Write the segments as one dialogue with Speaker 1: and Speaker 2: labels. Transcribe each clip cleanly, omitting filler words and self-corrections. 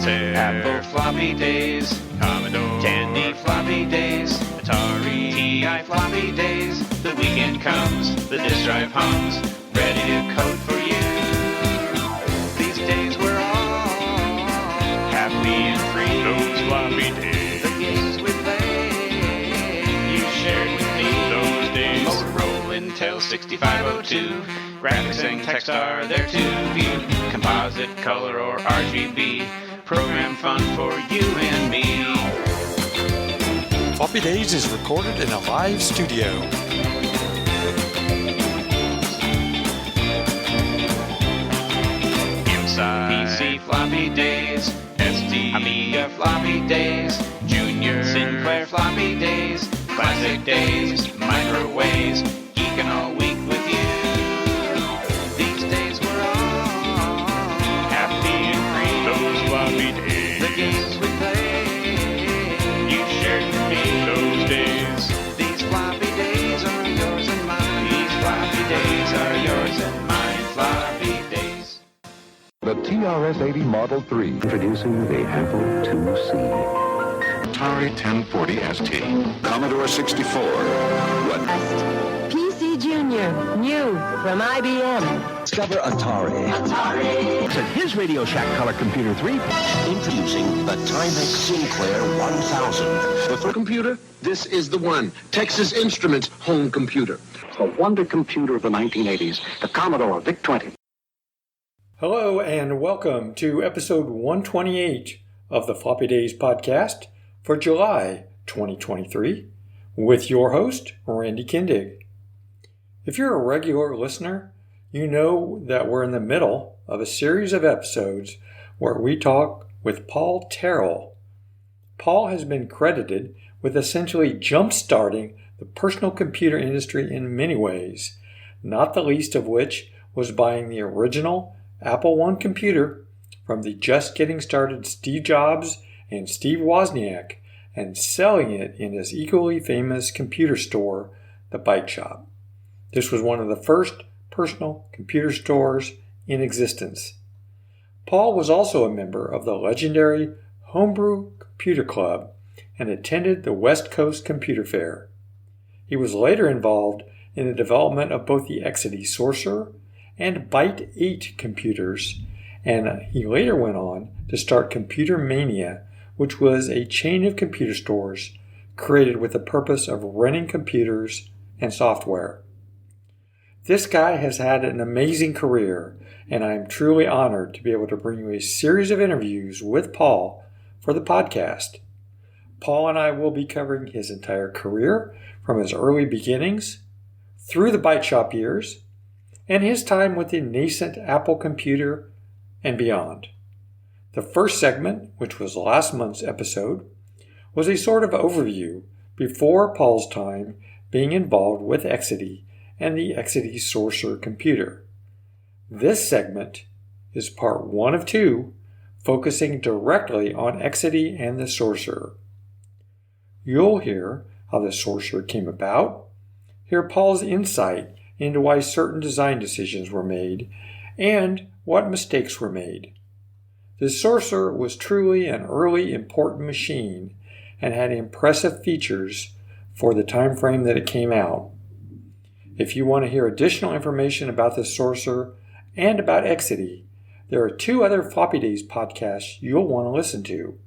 Speaker 1: Corsair, Apple Floppy Days, Commodore, Tandy Floppy Days, Atari, TI Floppy Days. The weekend comes, the disk drive hums, ready to code for you. These days we're all happy and free. Those floppy days, the games we play, you shared with me. Those days, Motorola, Intel 6502, graphics and text are there to view. Composite, color, or RGB, program fun for you and me.
Speaker 2: Floppy Days is recorded in a live studio.
Speaker 1: Inside PC Floppy Days, SD Amiga Floppy Days, Junior Sinclair Floppy Days, Classic Days, Microwaves, geeking all week with you. These days we're all happy and free. Those floppy days, the games we play, you shared with me. Those days, these floppy days are yours and mine. These floppy days are yours and mine. Floppy days.
Speaker 3: The TRS-80 Model 3.
Speaker 4: Introducing the Apple IIc.
Speaker 3: Atari 1040 ST. Commodore 64.
Speaker 5: PC Junior, new from IBM.
Speaker 4: Discover Atari.
Speaker 6: At his Radio Shack Color Computer 3,
Speaker 4: Introducing the Timex Sinclair 1000.
Speaker 7: For computer, this is the one. Texas Instruments home computer.
Speaker 6: a wonder computer of the 1980s, the Commodore VIC-20.
Speaker 2: Hello and welcome to episode 128 of the Floppy Days Podcast for July 2023 with your host, Randy Kindig. If you're a regular listener, you know that we're in the middle of a series of episodes where we talk with Paul Terrell. Paul has been credited with essentially jump-starting the personal computer industry in many ways, not the least of which was buying the original Apple I computer from the just getting started Steve Jobs and Steve Wozniak and selling it in his equally famous computer store, the Byte Shop. This was one of the first personal computer stores in existence. Paul was also a member of the legendary Homebrew Computer Club and attended the West Coast Computer Faire. He was later involved in the development of both the Exidy Sorcerer and BYT-8 computers, and he later went on to start ComputerMania, which was a chain of computer stores created with the purpose of renting computers and software. This guy has had an amazing career, and I am truly honored to be able to bring you a series of interviews with Paul for the podcast. Paul and I will be covering his entire career from his early beginnings through the Byte Shop years and his time with the nascent Apple computer and beyond. The first segment, which was last month's episode, was a sort of overview before Paul's time being involved with Exidy and the Exidy Sorcerer computer. This segment is part 1 of 2, focusing directly on Exidy and the Sorcerer. You'll hear how the Sorcerer came about, hear Paul's insight into why certain design decisions were made, and what mistakes were made. The Sorcerer was truly an early important machine and had impressive features for the time frame that it came out. If you want to hear additional information about the Sorcerer and about Exidy, there are 2 other Floppy Days podcasts you'll want to listen to.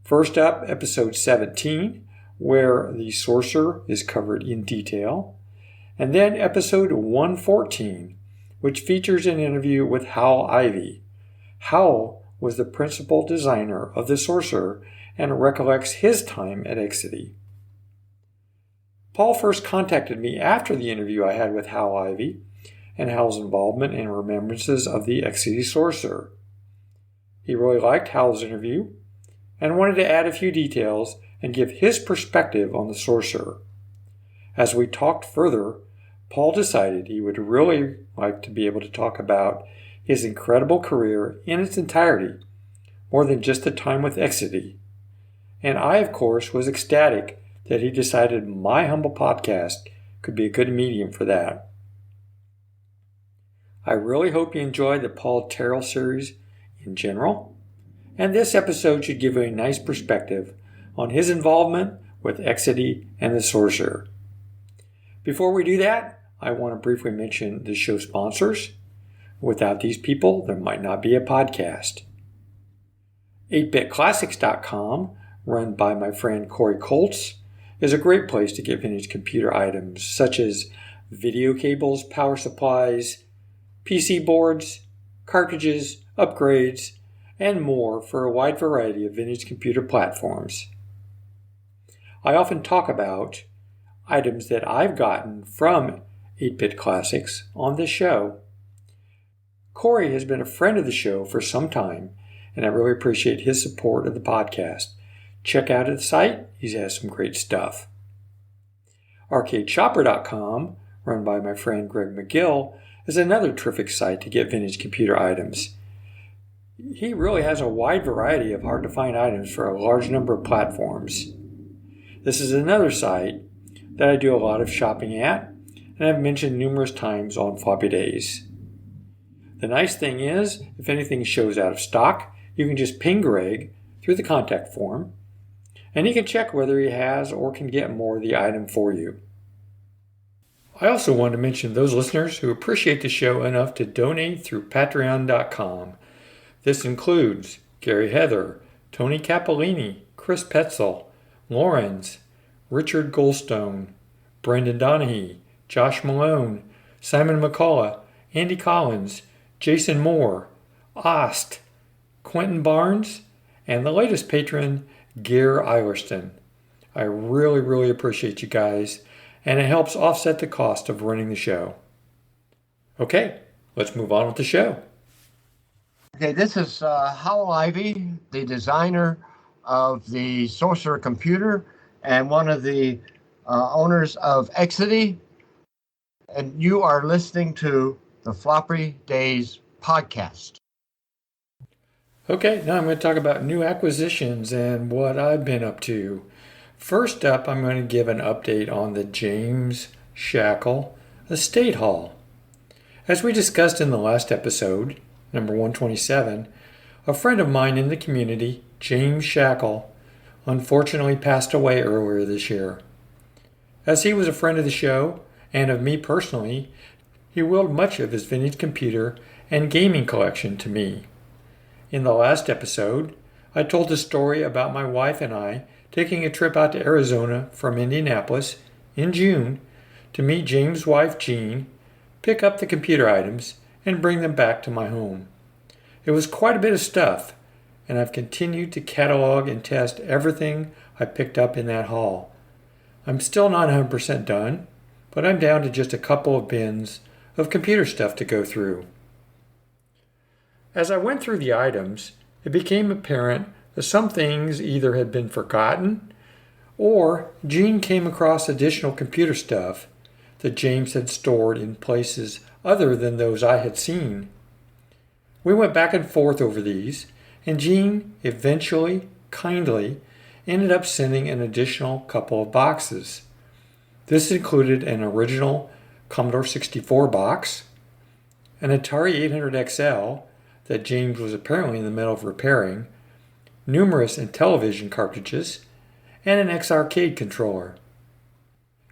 Speaker 2: First up, episode 17, where the Sorcerer is covered in detail, and then episode 114, which features an interview with Hal Ivey. Hal was the principal designer of the Sorcerer and recollects his time at Exidy. Paul first contacted me after the interview I had with Hal Ivey and Hal's involvement in remembrances of the Exidy Sorcerer. He really liked Hal's interview and wanted to add a few details and give his perspective on the Sorcerer. As we talked further, Paul decided he would really like to be able to talk about his incredible career in its entirety, more than just the time with Exidy. And I, of course, was ecstatic that he decided my humble podcast could be a good medium for that. I really hope you enjoy the Paul Terrell series in general, and this episode should give you a nice perspective on his involvement with Exidy and the Sorcerer. Before we do that, I want to briefly mention the show sponsors. Without these people, there might not be a podcast. 8bitclassics.com, run by my friend Corey Colts, is a great place to get vintage computer items such as video cables, power supplies, PC boards, cartridges, upgrades, and more for a wide variety of vintage computer platforms. I often talk about items that I've gotten from 8-Bit Classics on this show. Corey has been a friend of the show for some time, and I really appreciate his support of the podcast. Check out his site, he has some great stuff. ArcadeShopper.com, run by my friend Greg McGill, is another terrific site to get vintage computer items. He really has a wide variety of hard-to-find items for a large number of platforms. This is another site that I do a lot of shopping at, and I've mentioned numerous times on Floppy Days. The nice thing is, if anything shows out of stock, you can just ping Greg through the contact form, and he can check whether he has or can get more of the item for you. I also want to mention those listeners who appreciate the show enough to donate through Patreon.com. This includes Gary Heather, Tony Capolini, Chris Petzel, Lawrence, Richard Goldstone, Brendan Donahue, Josh Malone, Simon McCullough, Andy Collins, Jason Moore, Ost, Quentin Barnes, and the latest patron, Gear Eilerston. I really appreciate you guys, and it helps offset the cost of running the show. Okay, let's move on with the show.
Speaker 8: Okay, this is Howell Ivey, the designer of the Sorcerer computer and one of the owners of Exidy. And you are listening to the Floppy Days Podcast.
Speaker 2: Okay, now I'm going to talk about new acquisitions and what I've been up to. First up, I'm going to give an update on the James Shackle Estate Hall. As we discussed in the last episode, number 127, a friend of mine in the community, James Shackle, unfortunately passed away earlier this year. As he was a friend of the show, and of me personally, he willed much of his vintage computer and gaming collection to me. In the last episode, I told the story about my wife and I taking a trip out to Arizona from Indianapolis in June to meet James' wife Jean, pick up the computer items, and bring them back to my home. It was quite a bit of stuff, and I've continued to catalog and test everything I picked up in that haul. I'm still not 100% done, but I'm down to just a couple of bins of computer stuff to go through. As I went through the items, it became apparent that some things either had been forgotten or Jean came across additional computer stuff that James had stored in places other than those I had seen. We went back and forth over these, and Jean eventually, kindly, ended up sending an additional couple of boxes. This included an original Commodore 64 box, an Atari 800XL that James was apparently in the middle of repairing, numerous Intellivision cartridges, and an X-Arcade controller.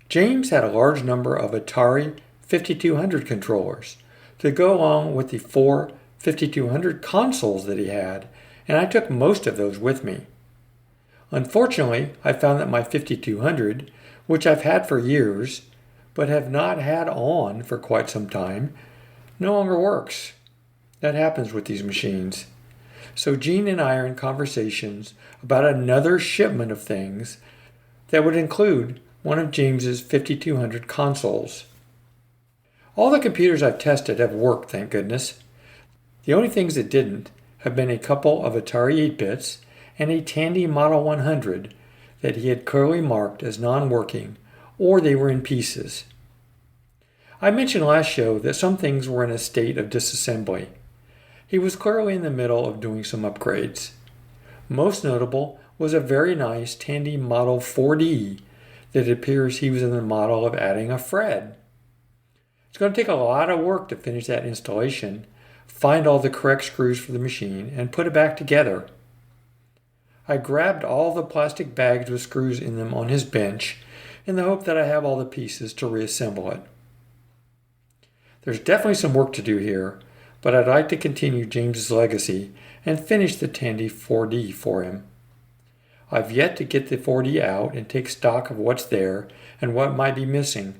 Speaker 2: James had a large number of Atari 5200 controllers to go along with the 4 5200 consoles that he had, and I took most of those with me. Unfortunately, I found that my 5200, which I've had for years, but have not had on for quite some time, no longer works. That happens with these machines. So Jean and I are in conversations about another shipment of things that would include one of James's 5200 consoles. All the computers I've tested have worked, thank goodness. The only things that didn't have been a couple of Atari 8-bits and a Tandy Model 100 that he had clearly marked as non-working, or they were in pieces. I mentioned last show that some things were in a state of disassembly. He was clearly in the middle of doing some upgrades. Most notable was a very nice Tandy Model 4D that it appears he was in the model of adding a Fred. It's going to take a lot of work to finish that installation, find all the correct screws for the machine, and put it back together. I grabbed all the plastic bags with screws in them on his bench in the hope that I have all the pieces to reassemble it. There's definitely some work to do here, but I'd like to continue James's legacy and finish the Tandy 4D for him. I've yet to get the 4D out and take stock of what's there and what might be missing,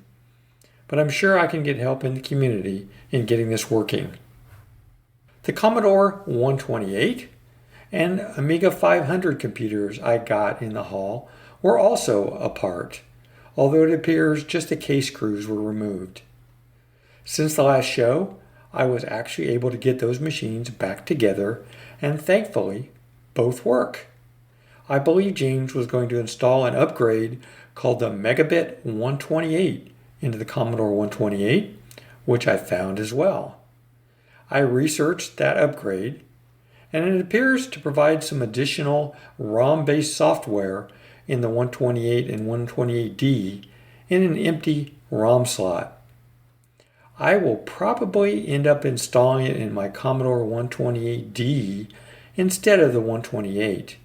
Speaker 2: but I'm sure I can get help in the community in getting this working. The Commodore 128 and Amiga 500 computers I got in the haul were also apart, although it appears just the case screws were removed. Since the last show, I was actually able to get those machines back together, and thankfully, both work. I believe James was going to install an upgrade called the Megabit 128 into the Commodore 128, which I found as well. I researched that upgrade, and it appears to provide some additional ROM-based software in the 128 and 128D in an empty ROM slot. I will probably end up installing it in my Commodore 128D instead of the 128.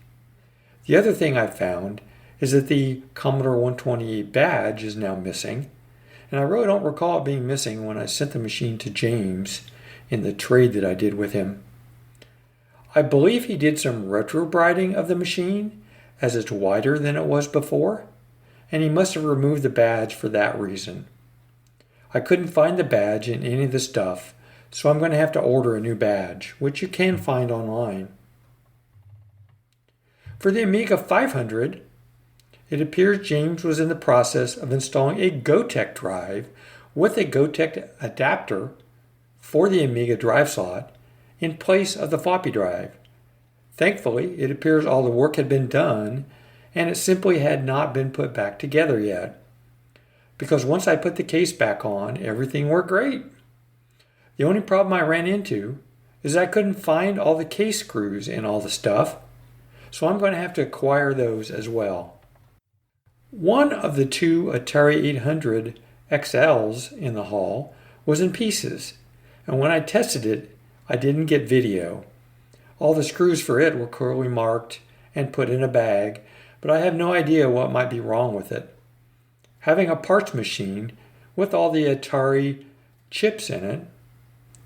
Speaker 2: The other thing I found is that the Commodore 128 badge is now missing, and I really don't recall it being missing when I sent the machine to James in the trade that I did with him. I believe he did some retro-brighting of the machine as it's wider than it was before, and he must have removed the badge for that reason. I couldn't find the badge in any of the stuff, so I'm going to have to order a new badge, which you can find online. For the Amiga 500, it appears James was in the process of installing a Gotek drive with a Gotek adapter for the Amiga drive slot in place of the floppy drive. Thankfully, it appears all the work had been done and it simply had not been put back together yet. Because once I put the case back on, everything worked great. The only problem I ran into is I couldn't find all the case screws in all the stuff, so I'm going to have to acquire those as well. One of the two Atari 800 XLs in the haul was in pieces, and when I tested it, I didn't get video. All the screws for it were clearly marked and put in a bag, but I have no idea what might be wrong with it. Having a parts machine with all the Atari chips in it,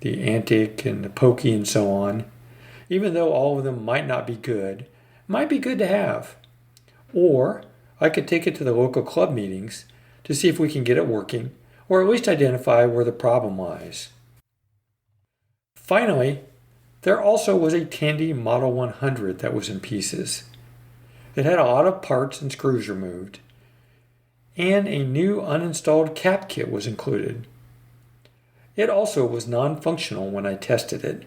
Speaker 2: the Antic and the Pokey and so on, even though all of them might not be good to have. Or I could take it to the local club meetings to see if we can get it working, or at least identify where the problem lies. Finally, there also was a Tandy Model 100 that was in pieces. It had a lot of parts and screws removed, and a new uninstalled cap kit was included. It also was non-functional when I tested it.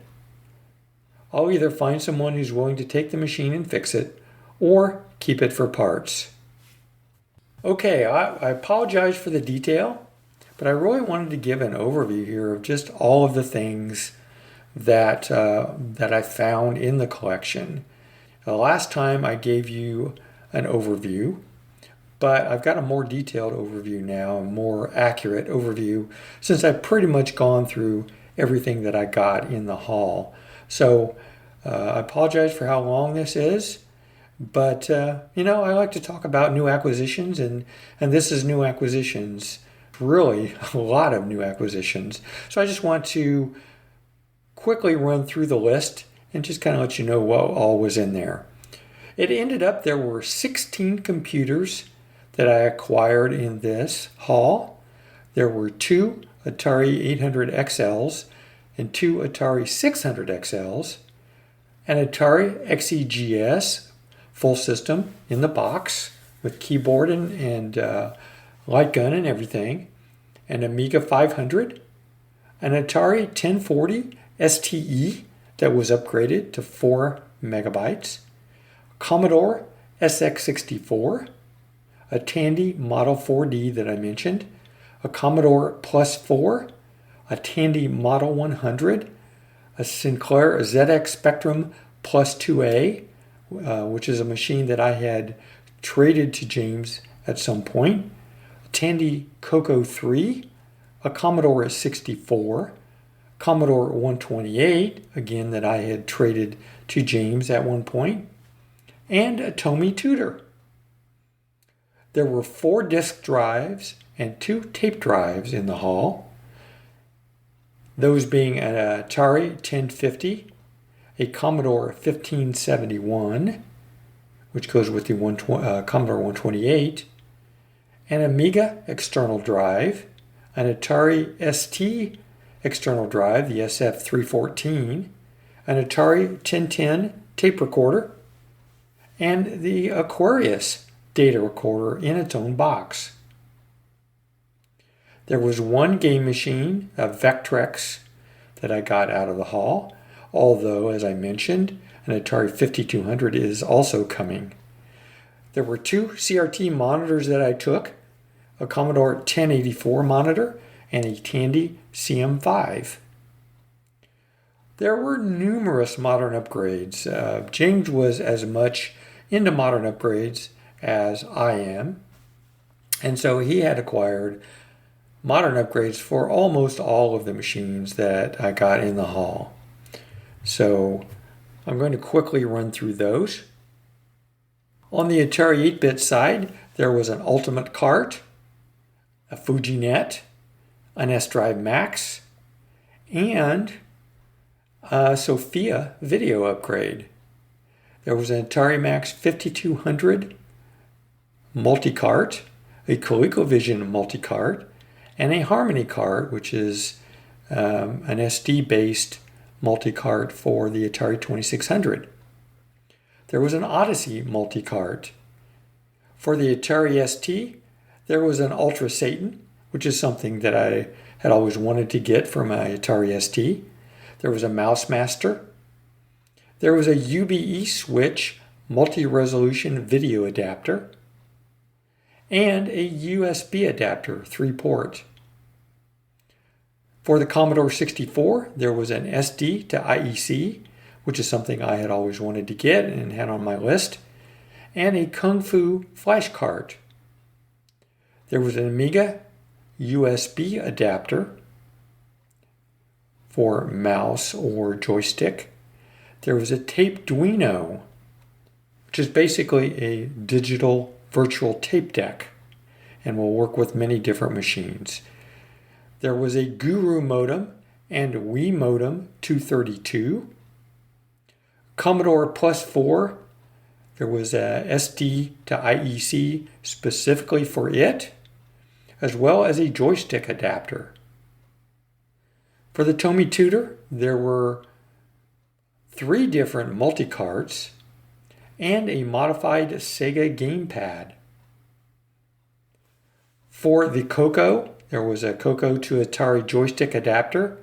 Speaker 2: I'll either find someone who's willing to take the machine and fix it, or keep it for parts. Okay, I apologize for the detail, but I really wanted to give an overview here of just all of the things that I found in the collection. The last time I gave you an overview, but I've got a more detailed overview now, a more accurate overview, since I've pretty much gone through everything that I got in the haul. So I apologize for how long this is, but I like to talk about new acquisitions, and this is new acquisitions, really a lot of new acquisitions. So I just want to quickly run through the list and just kind of let you know what all was in there. It ended up there were 16 computers that I acquired in this haul. There were 2 Atari 800 XLs and 2 Atari 600 XLs, an Atari XEGS full system in the box with keyboard and light gun and everything, an Amiga 500, an Atari 1040 STE that was upgraded to 4 megabytes, Commodore SX64, a Tandy Model 4D that I mentioned, a Commodore Plus 4, a Tandy Model 100, a Sinclair ZX Spectrum Plus 2A, which is a machine that I had traded to James at some point, a Tandy Coco 3, a Commodore 64, Commodore 128, again that I had traded to James at one point, and a Tomy Tutor. There were 4 disk drives and 2 tape drives in the hall, those being an Atari 1050, a Commodore 1571, which goes with the Commodore 128, an Amiga external drive, an Atari ST external drive, the SF314, an Atari 1010 tape recorder, and the Aquarius data recorder in its own box. There was 1 game machine, a Vectrex, that I got out of the hall, although, as I mentioned, an Atari 5200 is also coming. There were 2 CRT monitors that I took, a Commodore 1084 monitor and a Tandy CM5. There were numerous modern upgrades. James was as much into modern upgrades as I am, and so he had acquired modern upgrades for almost all of the machines that I got in the hall. So I'm going to quickly run through those. On the Atari 8-bit side, there was an Ultimate Cart, a FujiNet, an S-Drive Max, and a Sophia video upgrade. There was an Atari Max 5200 multi-cart, a ColecoVision multi-cart, and a Harmony cart, which is an SD-based multi-cart for the Atari 2600. There was an Odyssey multi-cart. For the Atari ST, there was an Ultra Satan, which is something that I had always wanted to get for my Atari ST. There was a Mouse Master. There was a UBE Switch multi-resolution video adapter, and a USB adapter, 3-port. For the Commodore 64, there was an SD to IEC, which is something I had always wanted to get and had on my list, and a Kung Fu flash cart. There was an Amiga USB adapter for mouse or joystick. There was a Tapeduino, which is basically a digital virtual tape deck and will work with many different machines. There was a Guru modem and Wii modem 232. Commodore Plus 4, there was a SD to IEC specifically for it, as well as a joystick adapter. For the Tomy Tutor, there were 3 different multi-carts and a modified Sega gamepad. For the Coco, there was a Coco to Atari joystick adapter,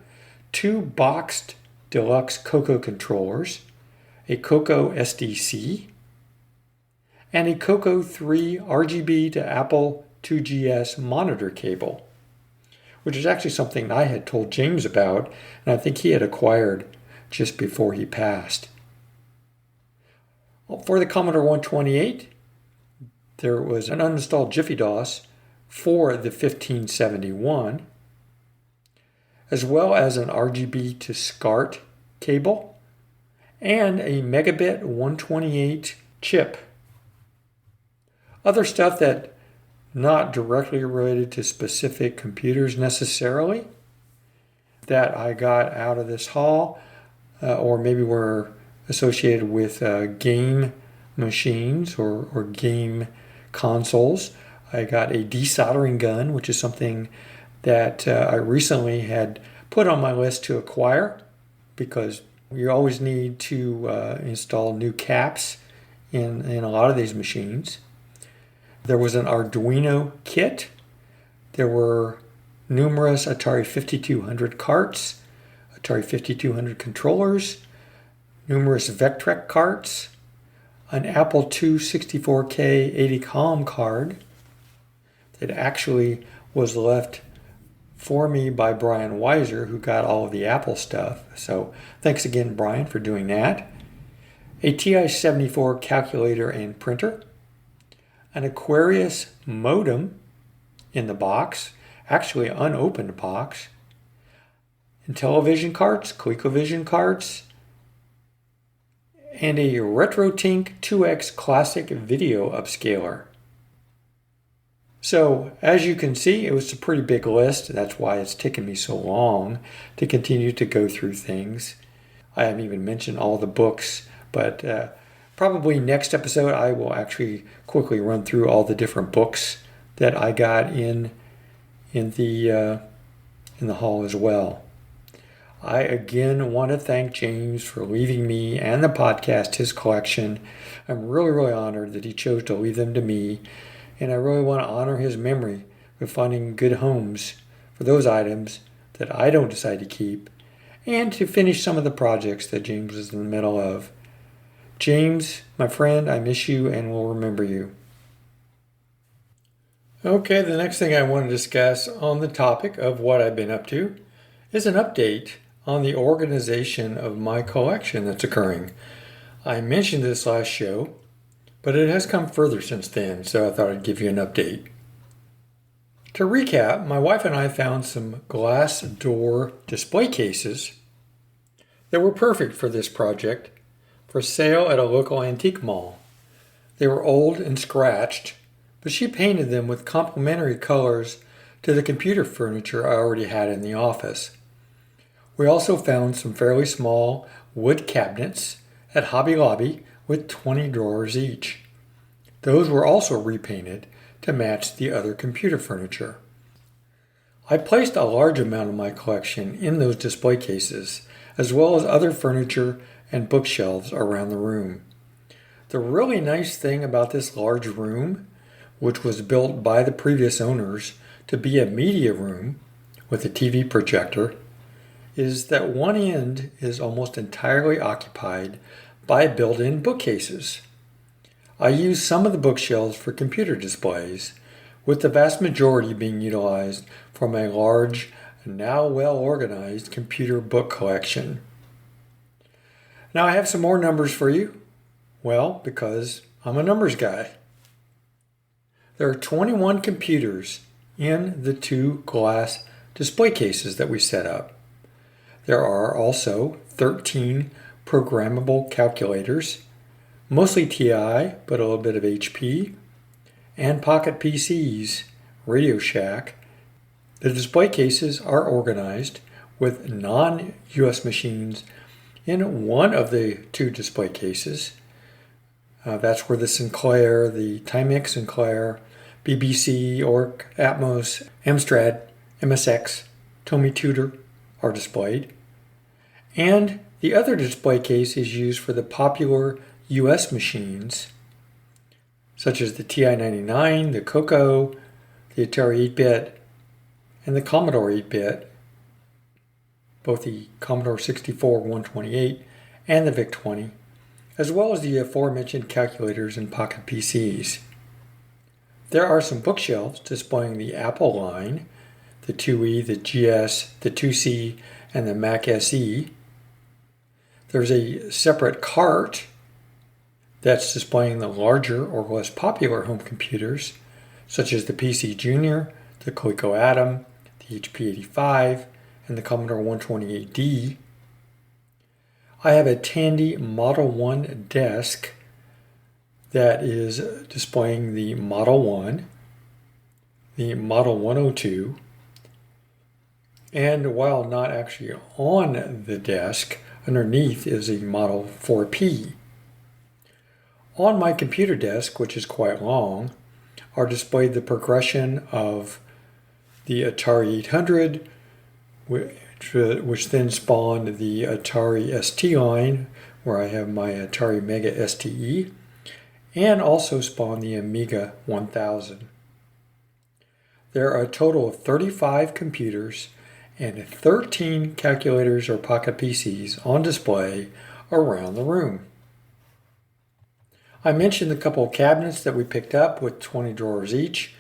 Speaker 2: 2 boxed deluxe Coco controllers, a Coco SDC, and a Coco 3 RGB to Apple 2GS monitor cable, which is actually something I had told James about, and I think he had acquired just before he passed. For the Commodore 128, there was an uninstalled Jiffy DOS for the 1571, as well as an RGB to SCART cable, and a megabit 128 chip. Other stuff that not directly related to specific computers necessarily that I got out of this haul, or maybe were associated with game machines or game consoles. I got a desoldering gun, which is something that I recently had put on my list to acquire because you always need to install new caps in a lot of these machines. There was an Arduino kit. There were numerous Atari 5200 carts, Atari 5200 controllers, numerous Vectrex carts, an Apple II 64K 80 column card that actually was left for me by Brian Weiser, who got all of the Apple stuff. So thanks again, Brian, for doing that. A TI-74 calculator and printer, an Aquarius modem in the box, actually unopened box, and television carts, ColecoVision carts, and a RetroTink 2X Classic video upscaler. So, as you can see, it was a pretty big list. That's why it's taken me so long to continue to go through things. I haven't even mentioned all the books, but probably next episode I will actually quickly run through all the different books that I got in the hall as well. I again want to thank James for leaving me and the podcast his collection. I'm really, really honored that he chose to leave them to me, and I really want to honor his memory with finding good homes for those items that I don't decide to keep, and to finish some of the projects that James is in the middle of. James, my friend, I miss you and will remember you. Okay, the next thing I want to discuss on the topic of what I've been up to is an update on the organization of my collection that's occurring. I mentioned this last show, but it has come further since then, so I thought I'd give you an update. To recap, my wife and I found some glass door display cases that were perfect for this project for sale at a local antique mall. They were old and scratched, but she painted them with complementary colors to the computer furniture I already had in the office. We also found some fairly small wood cabinets at Hobby Lobby with 20 drawers each. Those were also repainted to match the other computer furniture. I placed a large amount of my collection in those display cases, as well as other furniture and bookshelves around the room. The really nice thing about this large room, which was built by the previous owners to be a media room with a TV projector, is that one end is almost entirely occupied by built-in bookcases. I use some of the bookshelves for computer displays, with the vast majority being utilized for my large, now well-organized computer book collection. Now I have some more numbers for you. Well, because I'm a numbers guy. There are 21 computers in the 2 glass display cases that we set up. There are also 13 programmable calculators, mostly TI, but a little bit of HP, and Pocket PCs, Radio Shack. The display cases are organized with non-US machines in one of the 2 display cases. That's where the Sinclair, the Timex Sinclair, BBC, Orc, Atmos, Amstrad, MSX, Tomy Tudor are displayed. And the other display case is used for the popular US machines, such as the TI-99, the Coco, the Atari 8-bit, and the Commodore 8-bit, both the Commodore 64 128 and the VIC-20, as well as the aforementioned calculators and Pocket PCs. There are some bookshelves displaying the Apple line, the 2E, the GS, the 2C, and the Mac SE. There's a separate cart that's displaying the larger or less popular home computers, such as the PC Junior, the Coleco Atom, the HP 85, and the Commodore 128D. I have a Tandy Model 1 desk that is displaying the Model 1, the Model 102, and while not actually on the desk, underneath is a Model 4P. On my computer desk, which is quite long, are displayed the progression of the Atari 800, which then spawned the Atari ST line, where I have my Atari Mega STE, and also spawned the Amiga 1000. There are a total of 35 computers and 13 calculators or Pocket PCs on display around the room. I mentioned the couple of cabinets that we picked up with 20 drawers each.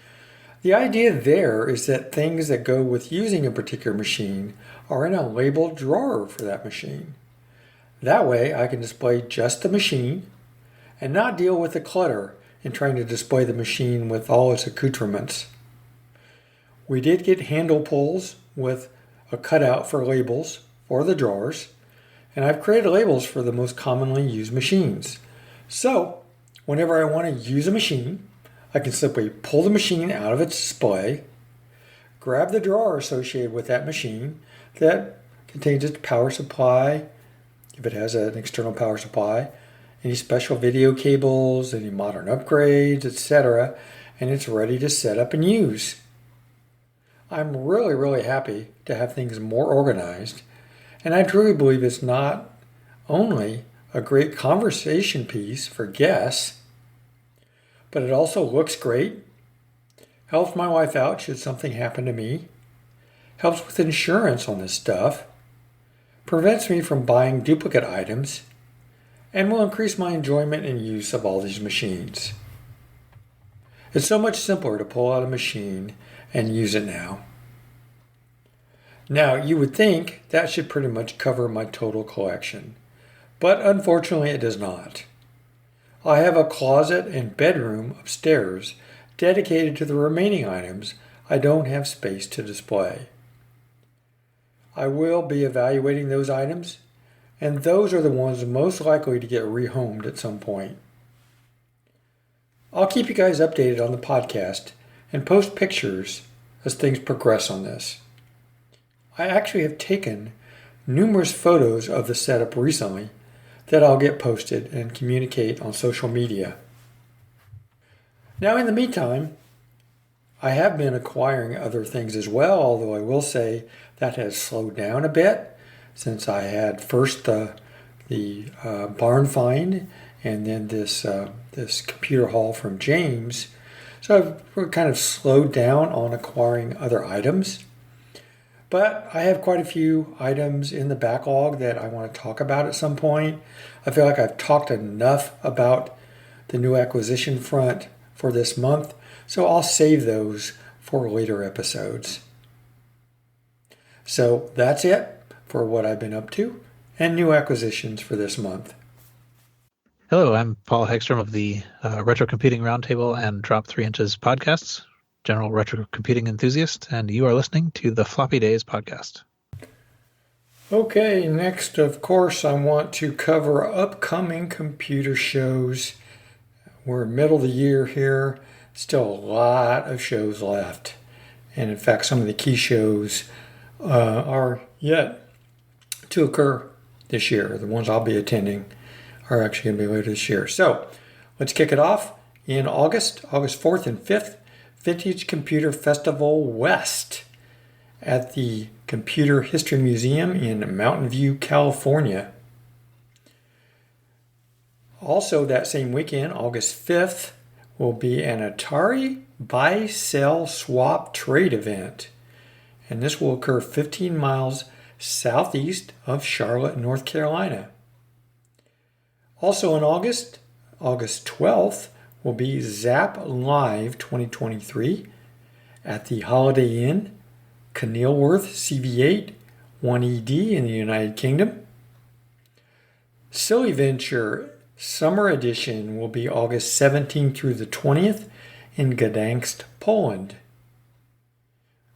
Speaker 2: The idea there is that things that go with using a particular machine are in a labeled drawer for that machine. That way I can display just the machine and not deal with the clutter in trying to display the machine with all its accoutrements. We did get handle pulls with a cutout for labels for the drawers, and I've created labels for the most commonly used machines. So, whenever I want to use a machine, I can simply pull the machine out of its display, grab the drawer associated with that machine that contains its power supply, if it has an external power supply, any special video cables, any modern upgrades, etc., and it's ready to set up and use. I'm really happy to have things more organized, and I truly believe it's not only a great conversation piece for guests, but it also looks great, helps my wife out should something happen to me, helps with insurance on this stuff, prevents me from buying duplicate items, and will increase my enjoyment and use of all these machines. It's so much simpler to pull out a machine and use it now. Now, you would think that should pretty much cover my total collection, but unfortunately it does not. I have a closet and bedroom upstairs dedicated to the remaining items I don't have space to display. I will be evaluating those items, and those are the ones most likely to get rehomed at some point. I'll keep you guys updated on the podcast and post pictures as things progress on this. I actually have taken numerous photos of the setup recently that I'll get posted and communicate on social media. Now, in the meantime, I have been acquiring other things as well, although I will say that has slowed down a bit since I had first the barn find and then this computer haul from James. So I've kind of slowed down on acquiring other items. But I have quite a few items in the backlog that I want to talk about at some point. I feel like I've talked enough about the new acquisition front for this month, so I'll save those for later episodes. So that's it for what I've been up to and new acquisitions for this month.
Speaker 9: Hello, I'm Paul Hegstrom of the Retro Computing Roundtable and Drop 3 Inches podcasts, general retro computing enthusiast, and you are listening to the Floppy Days Podcast.
Speaker 2: Okay, next, of course, I want to cover upcoming computer shows. We're middle of the year here, still a lot of shows left. And in fact, some of the key shows are yet to occur this year. The ones I'll be attending are actually going to be later this year. So let's kick it off. In August 4th and 5th, Vintage Computer Festival West at the Computer History Museum in Mountain View, California. Also that same weekend, August 5th, will be an Atari Buy, Sell, Swap Trade event. And this will occur 15 miles southeast of Charlotte, North Carolina. Also in August 12th, will be Zap Live 2023 at the Holiday Inn, Kenilworth, CV8, 1ED in the United Kingdom. Silly Venture Summer Edition will be August 17th through the 20th in Gdansk, Poland.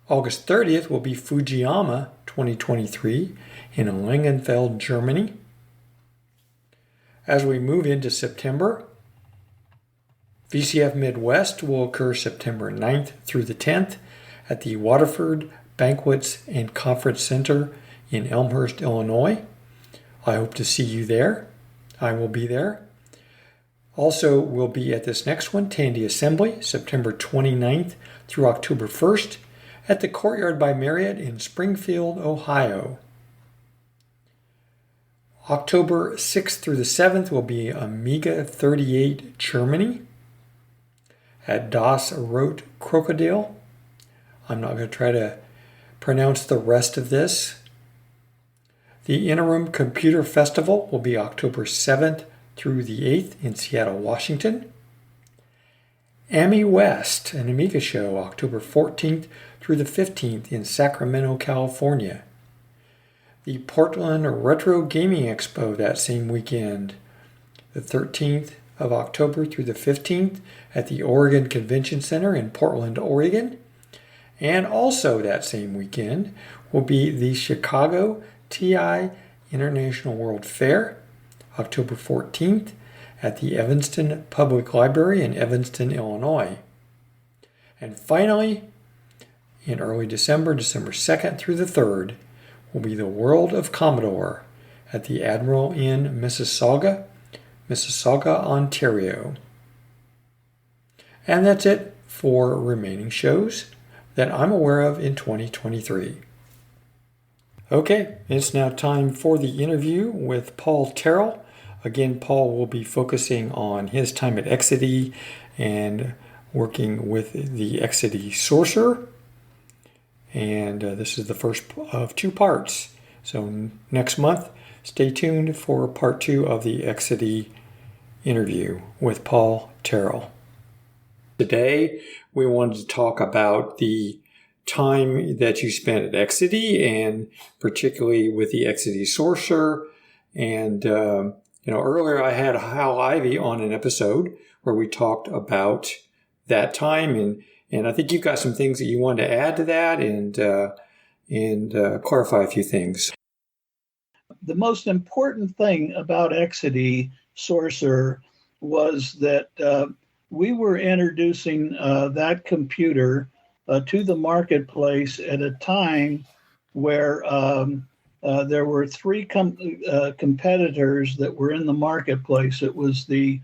Speaker 2: August 30th will be Fujiyama 2023 in Langenfeld, Germany. As we move into September, VCF Midwest will occur September 9th through the 10th at the Waterford Banquets and Conference Center in Elmhurst, Illinois. I hope to see you there. I will be there. Also, we'll be at this next one, Tandy Assembly, September 29th through October 1st at the Courtyard by Marriott in Springfield, Ohio. October 6th through the 7th will be Amiga 38 Germany at Das Rot Krokodil. I'm not going to try to pronounce the rest of this. The Interim Computer Festival will be October 7th through the 8th in Seattle, Washington. AMI West, an Amiga show, October 14th through the 15th in Sacramento, California. The Portland Retro Gaming Expo that same weekend, the 13th of October through the 15th at the Oregon Convention Center in Portland, Oregon. And also that same weekend will be the Chicago TI International World Fair, October 14th, at the Evanston Public Library in Evanston, Illinois. And finally, in early December, December 2nd through the 3rd, will be the World of Commodore at the Admiral Inn, Mississauga, Ontario. And that's it for remaining shows that I'm aware of in 2023. Okay, it's now time for the interview with Paul Terrell. Again, Paul will be focusing on his time at Exidy and working with the Exidy Sorcerer. And this is the first of 2 parts. So next month, stay tuned for part 2 of the Exidy interview with Paul Terrell. Today, we wanted to talk about the time that you spent at Exidy, and particularly with the Exidy Sorcerer. And, earlier I had Hal Ivey on an episode where we talked about that time, and I think you've got some things that you wanted to add to that and clarify a few things.
Speaker 10: The most important thing about Exidy Sorcerer was that we were introducing that computer to the marketplace at a time where there were 3 competitors that were in the marketplace. It was the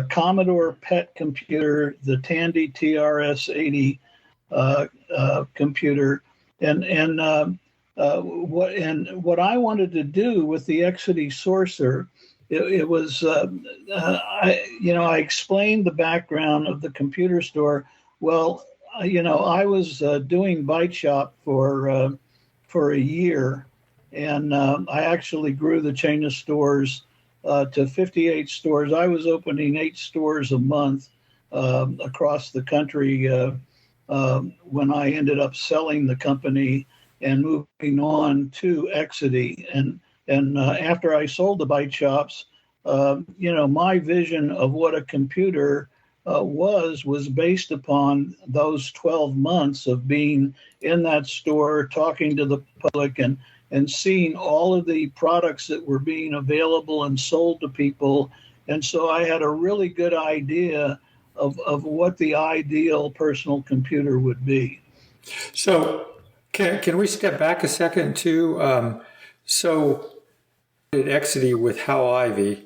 Speaker 10: Commodore PET computer, the Tandy TRS-80 computer, and what I wanted to do with the Exidy Sorcerer, it was I explained the background of the computer store. Well, I was doing Byte Shop for a year, and I actually grew the chain of stores to 58 stores. I was opening 8 stores a month across the country when I ended up selling the company and moving on to Exidy. And after I sold the Byte Shops, my vision of what a computer was based upon those 12 months of being in that store, talking to the public and seeing all of the products that were being available and sold to people. And so I had a really good idea of what the ideal personal computer would be.
Speaker 2: So can we step back a second too? So at Exidy with Hal Ivey,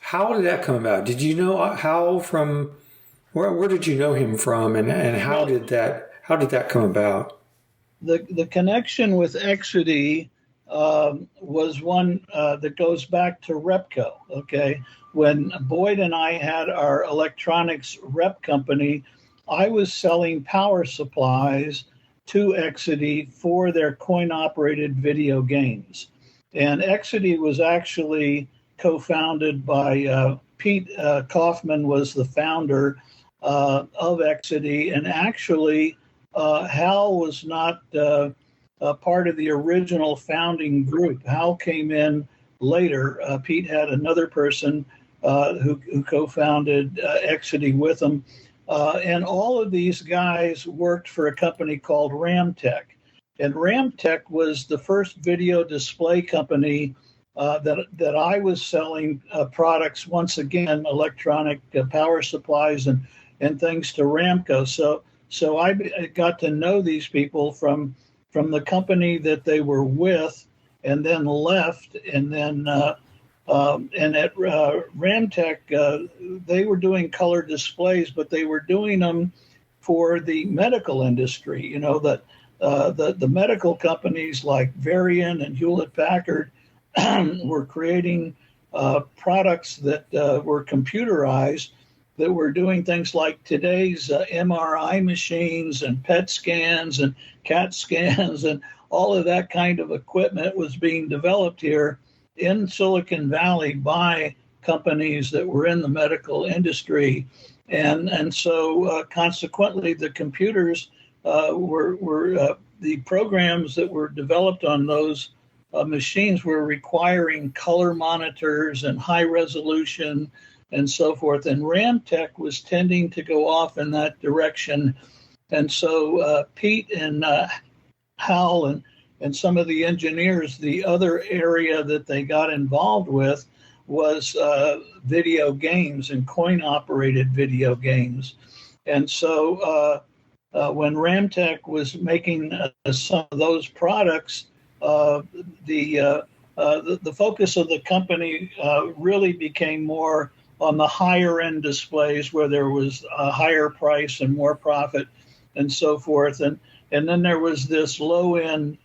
Speaker 2: how did that come about? Did you know Hal from where did you know him from, and how did that come about?
Speaker 10: The connection with Exidy was one that goes back to Repco. Okay, when Boyd and I had our electronics rep company, I was selling power supplies to Exidy for their coin-operated video games, and Exidy was actually co-founded by Pete Kaufman, was the founder of Exidy, and actually Hal was not part of the original founding group. Hal came in later. Pete had another person who co-founded Exidy with him, and all of these guys worked for a company called Ramtech, and Ramtech was the first video display company that I was selling products, once again, electronic power supplies and things to Ramco. So I got to know these people from the company that they were with, and then left, and then and at Ramtech they were doing color displays, but they were doing them for the medical industry. You know, that the medical companies like Varian and Hewlett Packard were creating products that were computerized, that were doing things like today's MRI machines and PET scans and CAT scans, and all of that kind of equipment was being developed here in Silicon Valley by companies that were in the medical industry. And so consequently, the computers were the programs that were developed on those machines were requiring color monitors and high resolution and so forth. And Ramtech was tending to go off in that direction. And so Pete and Hal and some of the engineers, the other area that they got involved with was video games and coin-operated video games. And so when Ramtech was making some of those products, the focus of the company really became more on the higher end displays where there was a higher price and more profit and so forth. And then there was this low end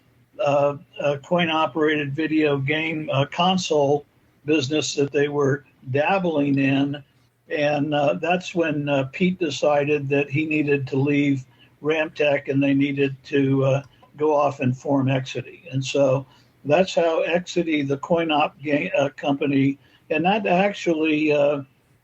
Speaker 10: coin operated video game console business that they were dabbling in. And that's when Pete decided that he needed to leave Ramtech and they needed to go off and form Exidy. And so that's how Exidy, the coin-op company, and that actually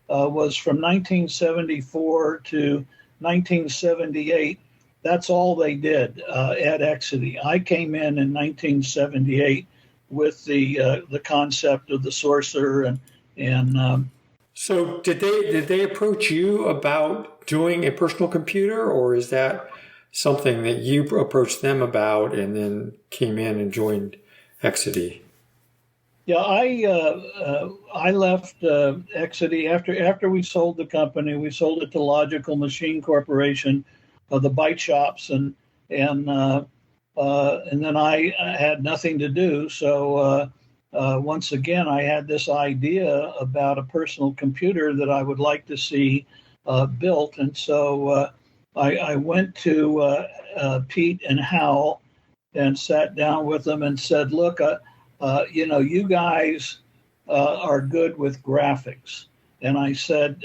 Speaker 10: was from 1974 to 1978. That's all they did at Exidy. I came in 1978 with the concept of the Sorcerer and
Speaker 2: So did they approach you about doing a personal computer, or is that something that you approached them about and then came in and joined Exidy?
Speaker 10: Yeah, I left Exidy after we sold the company. We sold it to Logical Machine Corporation, the Byte Shops, and then I had nothing to do. So once again, I had this idea about a personal computer that I would like to see built, and so I went to Pete and Hal and sat down with them and said, "Look, you guys are good with graphics." And I said,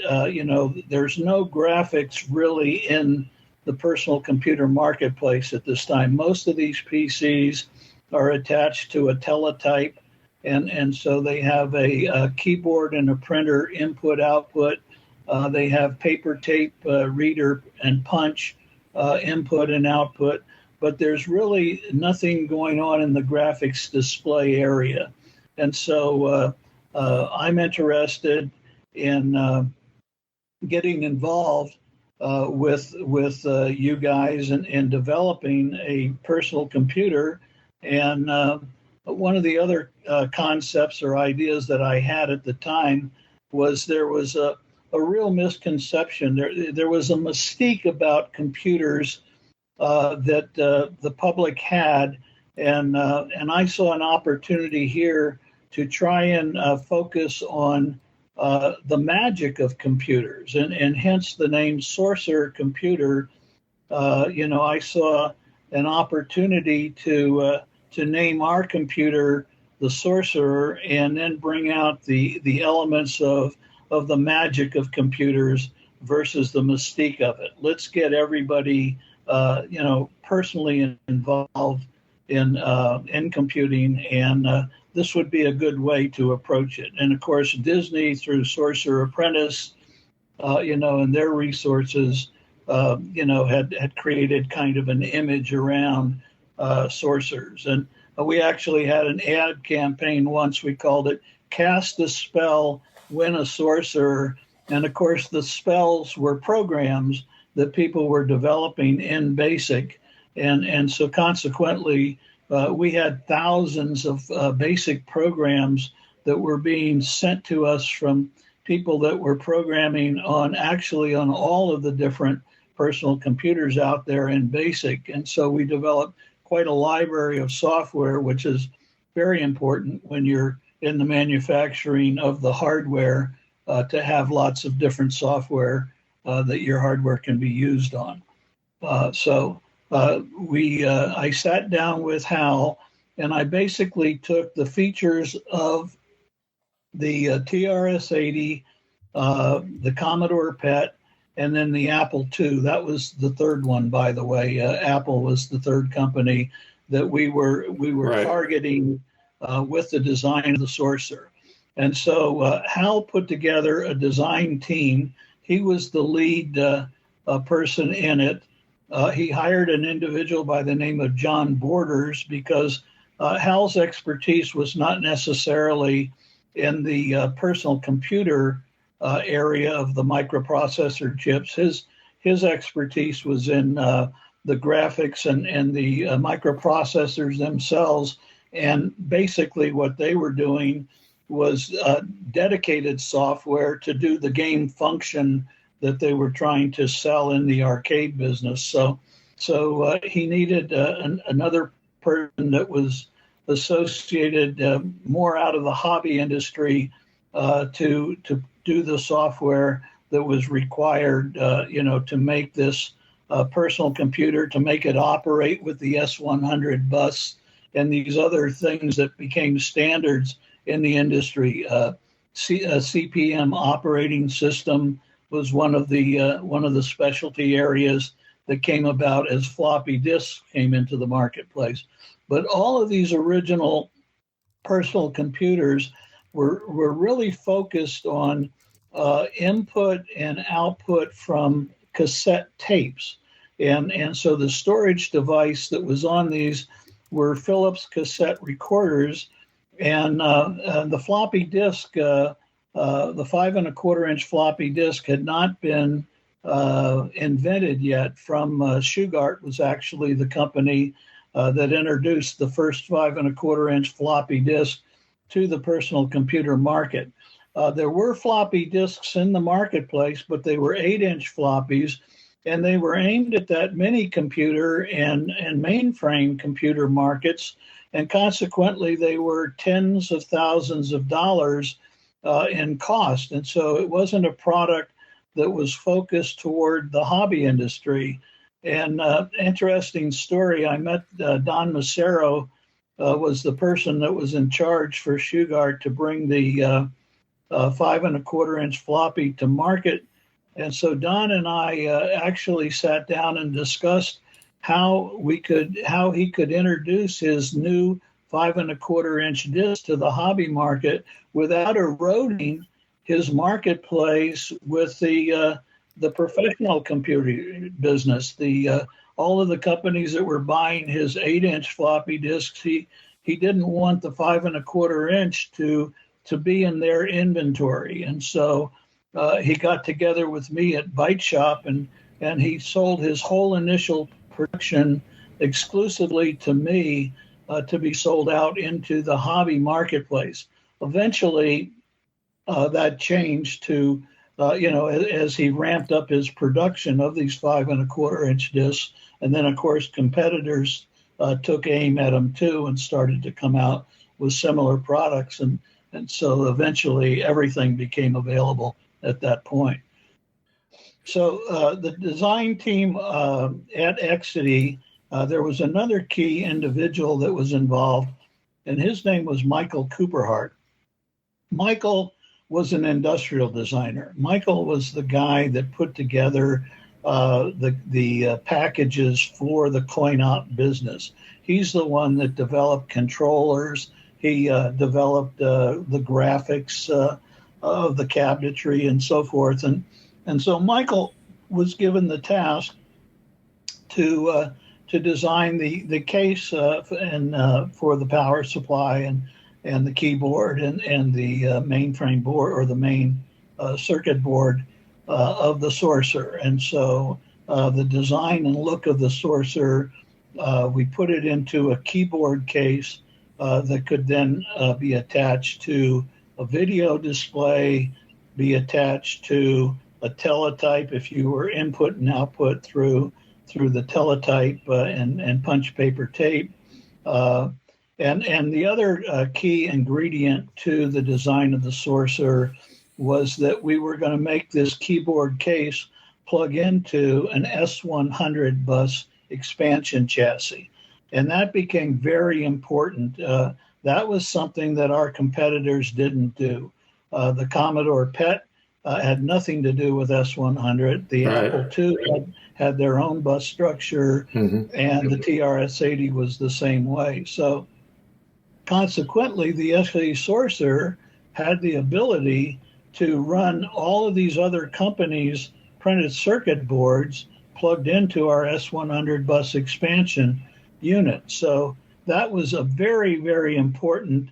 Speaker 10: there's no graphics really in the personal computer marketplace at this time. Most of these PCs are attached to a teletype, and so they have a keyboard and a printer input-output. They have paper tape reader and punch input and output. But there's really nothing going on in the graphics display area. And so I'm interested in getting involved with you guys in developing a personal computer. And one of the other concepts or ideas that I had at the time was there was a real misconception. There was a mystique about computers that the public had, and I saw an opportunity here to try and focus on the magic of computers, and hence the name Sorcerer Computer. I saw an opportunity to name our computer the Sorcerer, and then bring out the elements of the magic of computers versus the mystique of it. Let's get everybody personally involved in computing, and this would be a good way to approach it. And of course, Disney through Sorcerer Apprentice, and their resources, had created kind of an image around sorcerers. And we actually had an ad campaign once. We called it "Cast a Spell, Win a Sorcerer," and of course, the spells were programs that people were developing in BASIC. And so consequently, we had thousands of basic programs that were being sent to us from people that were programming on all of the different personal computers out there in BASIC. And so we developed quite a library of software, which is very important when you're in the manufacturing of the hardware, to have lots of different software that your hardware can be used on. I sat down with Hal, and I basically took the features of the TRS-80, the Commodore PET, and then the Apple II. That was the third one, by the way. Apple was the third company that we were right. Targeting with the design of the Sorcerer. And so Hal put together a design team. He was the lead person in it. He hired an individual by the name of John Borders because Hal's expertise was not necessarily in the personal computer area of the microprocessor chips. His expertise was in graphics and the microprocessors themselves. And basically what they were doing was dedicated software to do the game function that they were trying to sell in the arcade business. So he needed another person that was associated more out of the hobby industry to do the software that was required, to make this personal computer, to make it operate with the S100 bus and these other things that became standards in the industry. CPM operating system was one of the specialty areas that came about as floppy disks came into the marketplace. But all of these original personal computers were really focused on input and output from cassette tapes. And so the storage device that was on these were Philips cassette recorders, and the floppy disk, the 5 1/4-inch floppy disk had not been invented yet. From Shugart was actually the company that introduced the first 5 1/4-inch floppy disk to the personal computer market. There were floppy disks in the marketplace, but they were 8-inch floppies, and they were aimed at that mini computer and mainframe computer markets, and consequently they were tens of thousands of dollars in cost. And so it wasn't a product that was focused toward the hobby industry. And interesting story, I met Don Macero, was the person that was in charge for Shugart to bring the 5 1/4-inch floppy to market. And so Don and I actually sat down and discussed how he could introduce his new 5 1/4-inch disc to the hobby market without eroding his marketplace with the professional computer business. All of the companies that were buying his 8-inch floppy disks, he didn't want the 5 1/4-inch to be in their inventory. And so he got together with me at Byte Shop, and he sold his whole initial production exclusively to me to be sold out into the hobby marketplace. Eventually, that changed to, as he ramped up his production of these 5 1/4-inch discs. And then, of course, competitors took aim at him too and started to come out with similar products. And so eventually everything became available at that point. So the design team at Exidy, there was another key individual that was involved, and his name was Michael Cooperhart. Michael was an industrial designer. Michael was the guy that put together the packages for the coin-op business. He's the one that developed controllers. He developed the graphics of the cabinetry and so forth. And so Michael was given the task to design the case for the power supply and the keyboard and the mainframe board, or the main circuit board of the Sorcerer. And so the design and look of the Sorcerer, we put it into a keyboard case that could then be attached to a video display, be attached to a teletype if you were input and output through the teletype and punch paper tape. And the other key ingredient to the design of the Sorcerer was that we were going to make this keyboard case plug into an S100 bus expansion chassis. And that became very important. That was something that our competitors didn't do. The Commodore PET had nothing to do with S100. The Apple II had their own bus structure, and the TRS-80 was the same way. So consequently, the Exidy Sorcerer had the ability to run all of these other companies' printed circuit boards plugged into our S100 bus expansion unit. So that was a very, very important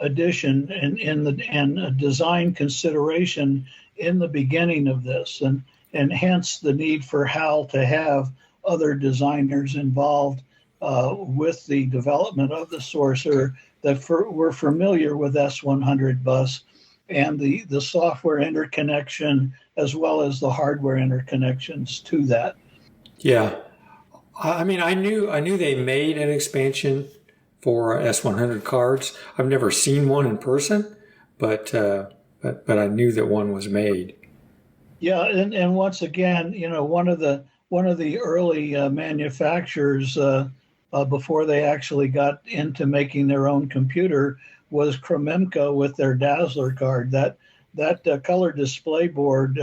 Speaker 10: addition and a design consideration in the beginning of this, and hence the need for HAL to have other designers involved with the development of the Sorcerer that were familiar with S100 bus and the software interconnection as well as the hardware interconnections to that.
Speaker 2: Yeah. I mean, I knew they made an expansion for S100 cards. I've never seen one in person, but I knew that one was made.
Speaker 10: Yeah, and once again, one of the early manufacturers before they actually got into making their own computer was Krememco with their Dazzler card. That color display board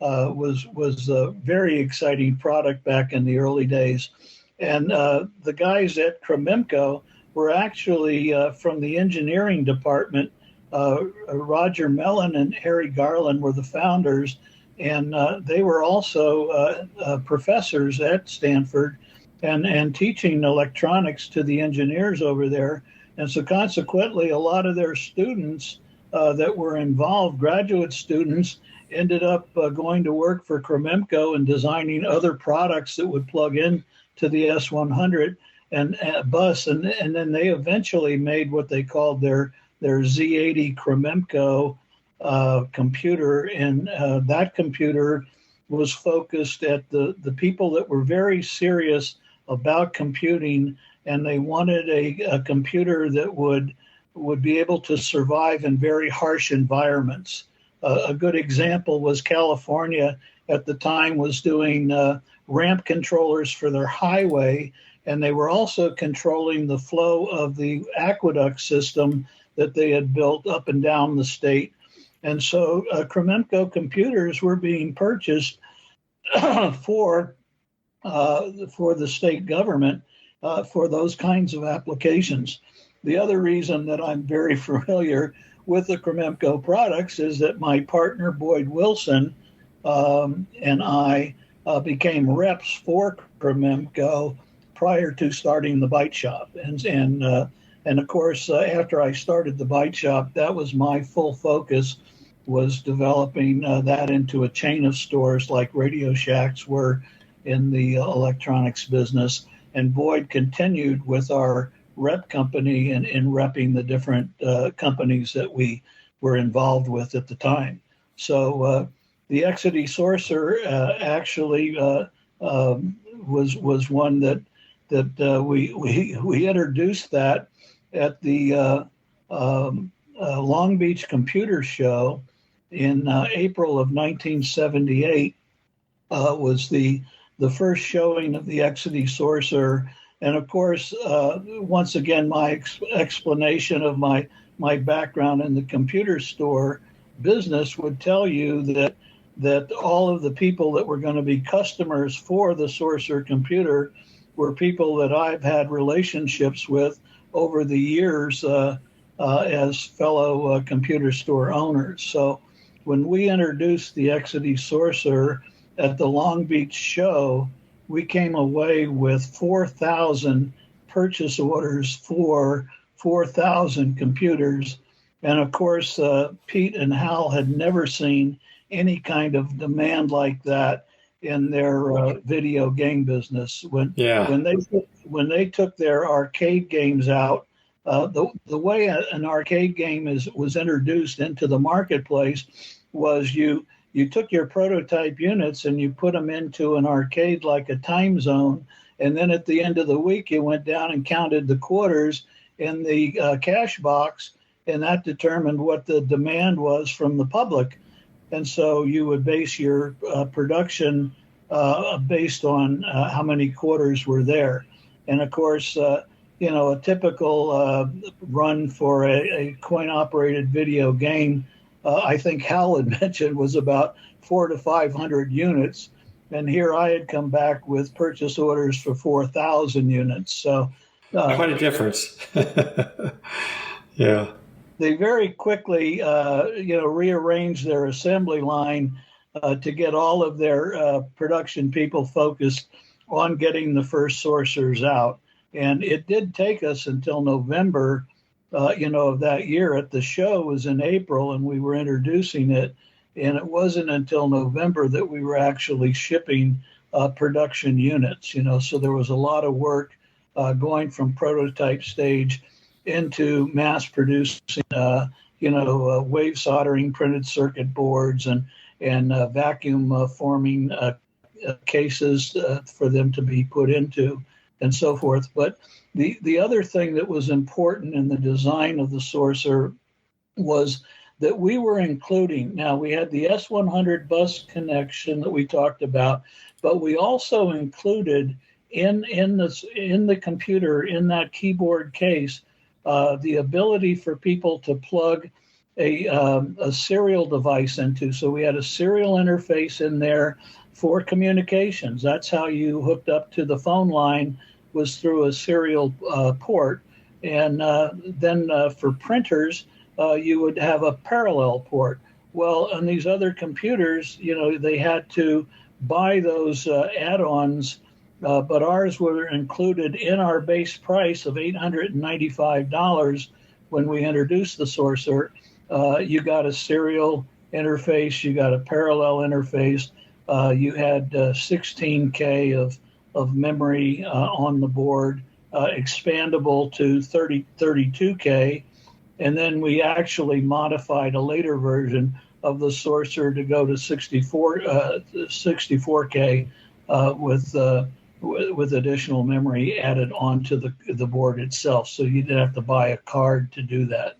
Speaker 10: was a very exciting product back in the early days. And the guys at Krememco were actually from the engineering department. Roger Mellon and Harry Garland were the founders, and they were also professors at Stanford and teaching electronics to the engineers over there. And so consequently, a lot of their students that were involved, graduate students, ended up going to work for Krememco and designing other products that would plug in to the S100 and bus. And then they eventually made what they called their Z80 Krememco computer. And that computer was focused at the people that were very serious about computing, and they wanted a computer that would be able to survive in very harsh environments. A good example was California at the time was doing ramp controllers for their highway, and they were also controlling the flow of the aqueduct system that they had built up and down the state. And so Krememco computers were being purchased for the state government for those kinds of applications. The other reason that I'm very familiar with the Krememco products is that my partner, Boyd Wilson, and I became reps for Krememco prior to starting the Byte Shop. And of course, after I started the Byte Shop, that was my full focus, was developing that into a chain of stores like Radio Shacks were in the electronics business. And Boyd continued with our rep company and in repping the different companies that we were involved with at the time. So the Exidy Sorcerer actually was one that we introduced that at the Long Beach Computer Show in April of 1978. Was the first showing of the Exidy Sorcerer. And of course, once again, my explanation of my background in the computer store business would tell you that all of the people that were going to be customers for the Sorcerer computer were people that I've had relationships with over the years as fellow computer store owners. So when we introduced the Exidy Sorcerer at the Long Beach show, we came away with 4,000 purchase orders for 4,000 computers. And of course, Pete and Hal had never seen any kind of demand like that in their video game business. When they took their arcade games out, the way an arcade game was introduced into the marketplace was you took your prototype units and you put them into an arcade like a time zone, and then at the end of the week you went down and counted the quarters in the cash box, and that determined what the demand was from the public. And so you would base your production based on how many quarters were there. And of course, a typical run for a coin-operated video game, I think Hal had mentioned, was about 400 to 500 units. And here I had come back with purchase orders for 4,000 units. So
Speaker 2: quite a difference. Yeah.
Speaker 10: They very quickly, rearranged their assembly line to get all of their production people focused on getting the first Sorcerers out. And it did take us until November, of that year. At the show was in April, and we were introducing it. And it wasn't until November that we were actually shipping production units. So there was a lot of work going from prototype stage into mass producing, wave soldering printed circuit boards and vacuum forming cases for them to be put into, and so forth. But the other thing that was important in the design of the Sorcerer was that we were including, now we had the S100 bus connection that we talked about, but we also included in the computer, in that keyboard case, the ability for people to plug a serial device into. So we had a serial interface in there for communications. That's how you hooked up to the phone line, was through a serial port. And then for printers, you would have a parallel port. Well, on these other computers, they had to buy those add-ons, but ours were included in our base price of $895 when we introduced the Sorcerer. You got a serial interface, you got a parallel interface, you had 16K of memory on the board, expandable to 32K, and then we actually modified a later version of the Sorcerer to go to 64K with additional memory added onto the board itself. So you didn't have to buy a card to do that.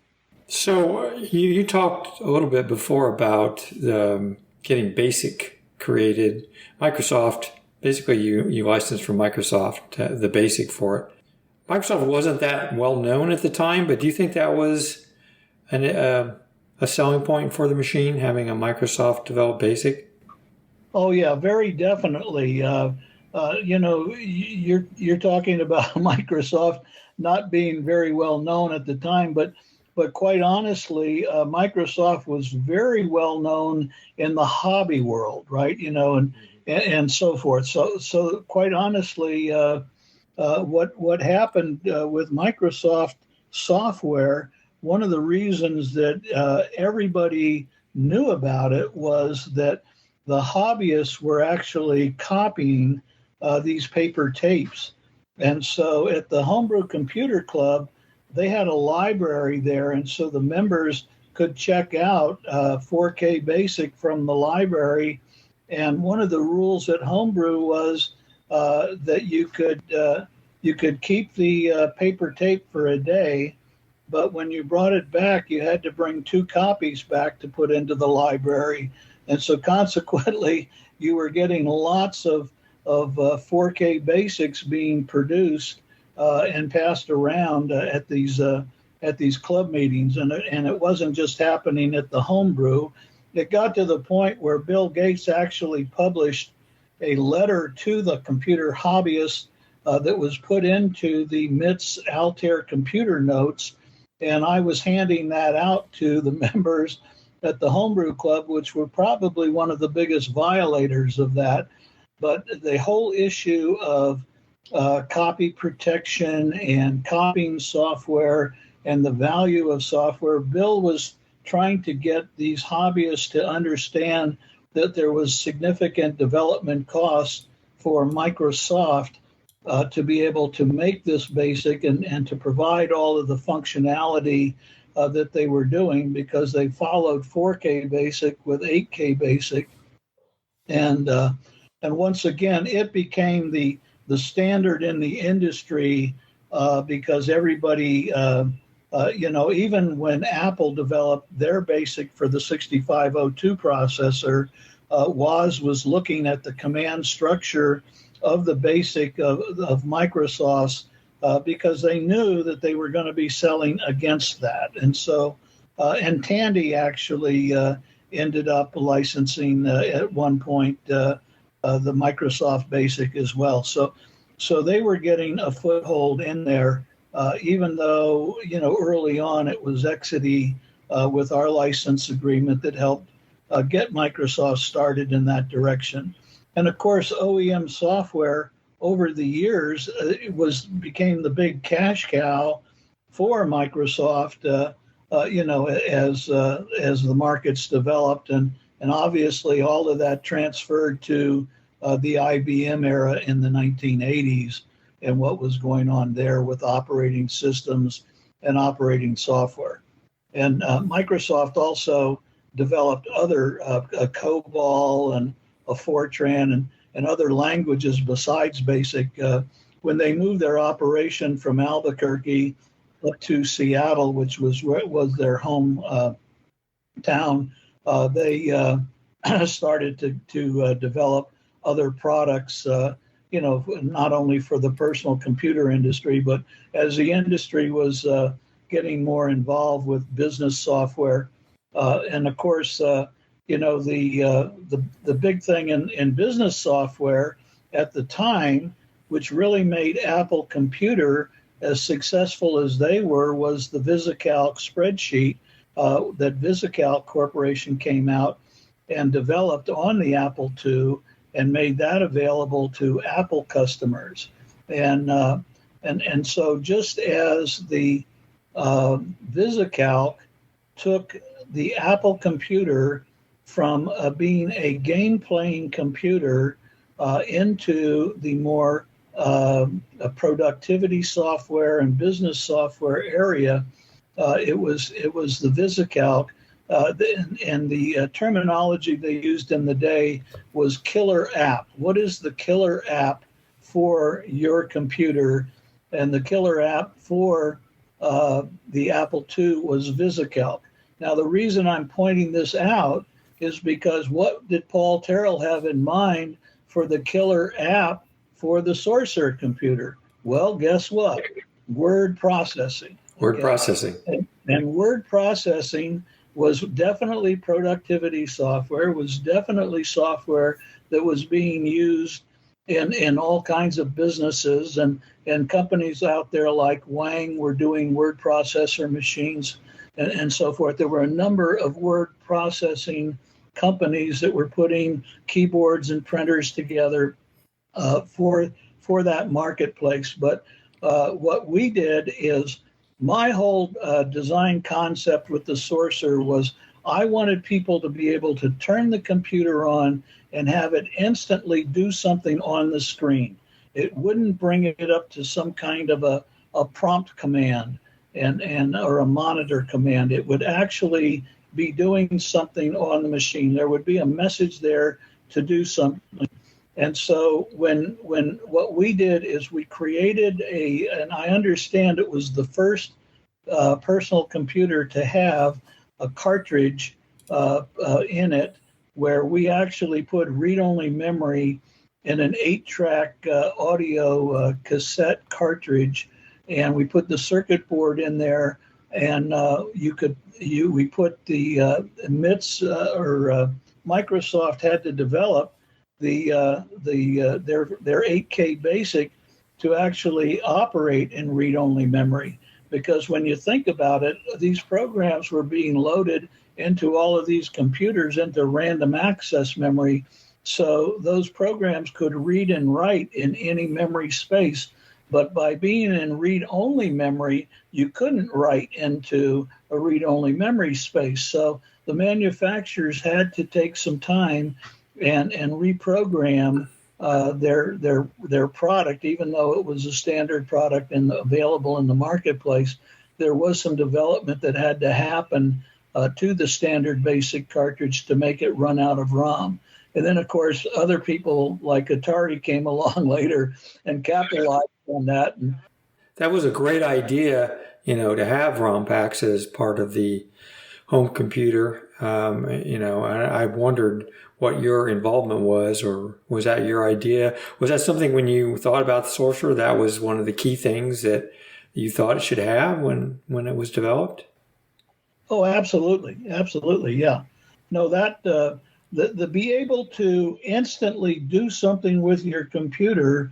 Speaker 2: So you talked a little bit before about getting BASIC created. Microsoft, basically you licensed from Microsoft the BASIC for it. Microsoft wasn't that well known at the time, but do you think that was a selling point for the machine, having a Microsoft developed BASIC?
Speaker 10: Oh yeah, very definitely. You're talking about Microsoft not being very well known at the time, but quite honestly, Microsoft was very well known in the hobby world, right? And so forth. So quite honestly, what happened with Microsoft software, one of the reasons that everybody knew about it was that the hobbyists were actually copying these paper tapes. And so at the Homebrew Computer Club, they had a library there, and so the members could check out 4K BASIC from the library. And one of the rules at Homebrew was that you could keep the paper tape for a day, but when you brought it back, you had to bring 2 copies back to put into the library. And so consequently, you were getting lots of 4K BASICs being produced and passed around at these club meetings, and it wasn't just happening at the Homebrew. It got to the point where Bill Gates actually published a letter to the computer hobbyists that was put into the MIT's Altair computer notes, and I was handing that out to the members at the Homebrew Club, which were probably one of the biggest violators of that. But the whole issue of copy protection and copying software and the value of software, Bill was trying to get these hobbyists to understand that there was significant development costs for Microsoft to be able to make this BASIC and to provide all of the functionality that they were doing, because they followed 4K BASIC with 8K BASIC. And once again, it became the standard in the industry because everybody, even when Apple developed their BASIC for the 6502 processor, Woz was looking at the command structure of the BASIC of Microsoft's because they knew that they were going to be selling against that. And so, and Tandy actually ended up licensing at one point the Microsoft BASIC as well. So they were getting a foothold in there, even though, early on it was Exidy with our license agreement that helped get Microsoft started in that direction. And of course, OEM software over the years became the big cash cow for Microsoft, as the markets developed, and obviously all of that transferred to the IBM era in the 1980s and what was going on there with operating systems and operating software. And Microsoft also developed other COBOL and a Fortran and other languages besides BASIC. When they moved their operation from Albuquerque up to Seattle, which was their home town, they started to develop other products, not only for the personal computer industry, but as the industry was getting more involved with business software. And of course, the big thing in business software at the time, which really made Apple Computer as successful as they were, was the VisiCalc spreadsheet that VisiCalc Corporation came out and developed on the Apple II and made that available to Apple customers. And so just as the VisiCalc took the Apple computer from being a game-playing computer into the more productivity software and business software area, it was the VisiCalc, and the terminology they used in the day was killer app. What is the killer app for your computer? And the killer app for the Apple II was VisiCalc. Now, the reason I'm pointing this out is because what did Paul Terrell have in mind for the killer app for the Sorcerer computer? Well, guess what? Word processing.
Speaker 2: Word processing.
Speaker 10: And word processing was definitely productivity software, was definitely software that was being used in all kinds of businesses, and companies out there like Wang were doing word processor machines and so forth. There were a number of word processing companies that were putting keyboards and printers together for that marketplace. But what we did is, my whole design concept with the Sorcerer was I wanted people to be able to turn the computer on and have it instantly do something on the screen. It wouldn't bring it up to some kind of a prompt command or a monitor command. It would actually be doing something on the machine. There would be a message there to do something. And so when what we did is we created and I understand it was the first personal computer to have a cartridge in it, where we actually put read-only memory in an 8-track audio cassette cartridge, and we put the circuit board in there, and we put the MITS or Microsoft had to develop their 8K BASIC to actually operate in read-only memory. Because when you think about it, these programs were being loaded into all of these computers into random access memory. So those programs could read and write in any memory space. But by being in read-only memory, you couldn't write into a read-only memory space. So the manufacturers had to take some time and reprogram their product. Even though it was a standard product and available in the marketplace, there was some development that had to happen to the standard BASIC cartridge to make it run out of ROM. And then, of course, other people like Atari came along later and capitalized on that. And
Speaker 2: that was a great idea, to have ROM packs as part of the home computer. I wondered what your involvement was, or was that your idea? Was that something when you thought about the Sorcerer, that was one of the key things that you thought it should have when it was developed?
Speaker 10: Oh, absolutely. Absolutely. Yeah. No, that the be able to instantly do something with your computer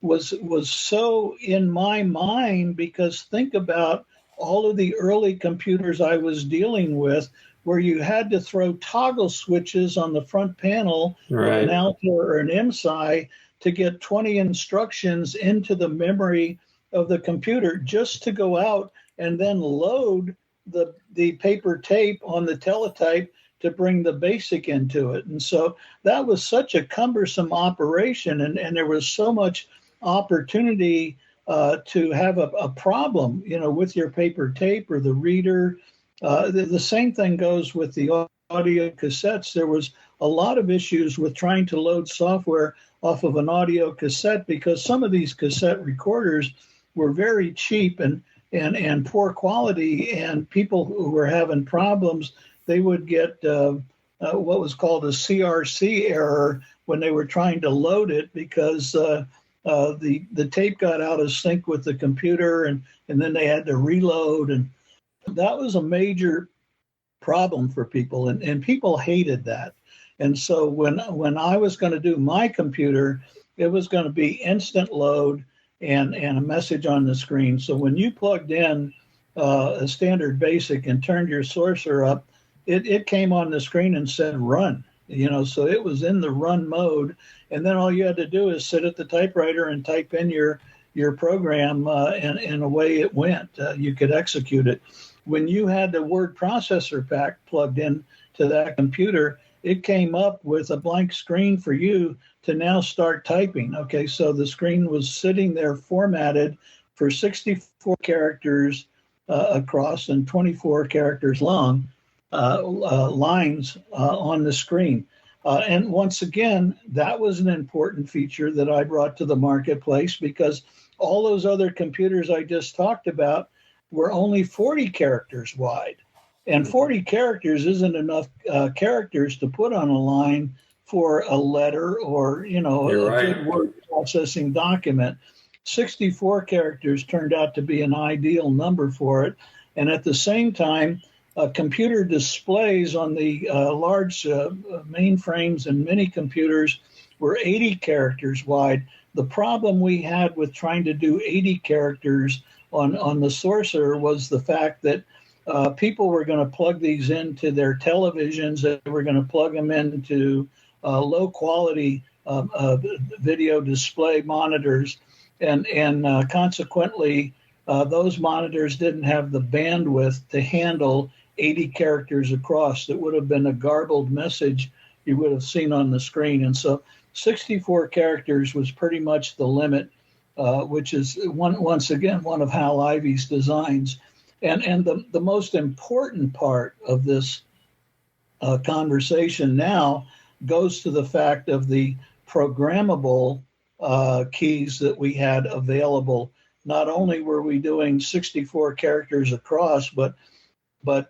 Speaker 10: was so in my mind, because think about all of the early computers I was dealing with, where you had to throw toggle switches on the front panel
Speaker 2: right.
Speaker 10: of an Alta or an MSI to get 20 instructions into the memory of the computer just to go out and then load the paper tape on the teletype to bring the BASIC into it. And so that was such a cumbersome operation, and there was so much opportunity to have a problem, with your paper tape or the reader. The same thing goes with the audio cassettes. There was a lot of issues with trying to load software off of an audio cassette because some of these cassette recorders were very cheap and poor quality, and people who were having problems, they would get what was called a CRC error when they were trying to load it because the tape got out of sync with the computer, and then they had to reload, and that was a major problem for people, and people hated that. And so when I was going to do my computer, it was going to be instant load and a message on the screen. So when you plugged in a standard BASIC and turned your Sorcerer up, it came on the screen and said run, so it was in the run mode. And then all you had to do is sit at the typewriter and type in your program, and away it went. You could execute it. When you had the word processor pack plugged in to that computer, it came up with a blank screen for you to now start typing. Okay, so the screen was sitting there formatted for 64 characters across and 24 characters long lines on the screen. And once again, that was an important feature that I brought to the marketplace because all those other computers I just talked about were only 40 characters wide. And 40 characters isn't enough characters to put on a line for a letter or, a good word processing document. 64 characters turned out to be an ideal number for it. And at the same time, computer displays on the large mainframes and mini computers were 80 characters wide. The problem we had with trying to do 80 characters on the Sorcerer was the fact that people were going to plug these into their televisions. They were going to plug them into low quality video display monitors. And consequently, those monitors didn't have the bandwidth to handle 80 characters across. That would have been a garbled message you would have seen on the screen. And so 64 characters was pretty much the limit, which is once again one of Hal Ivey's designs. And the most important part of this conversation now goes to the fact of the programmable keys that we had available. Not only were we doing 64 characters across, but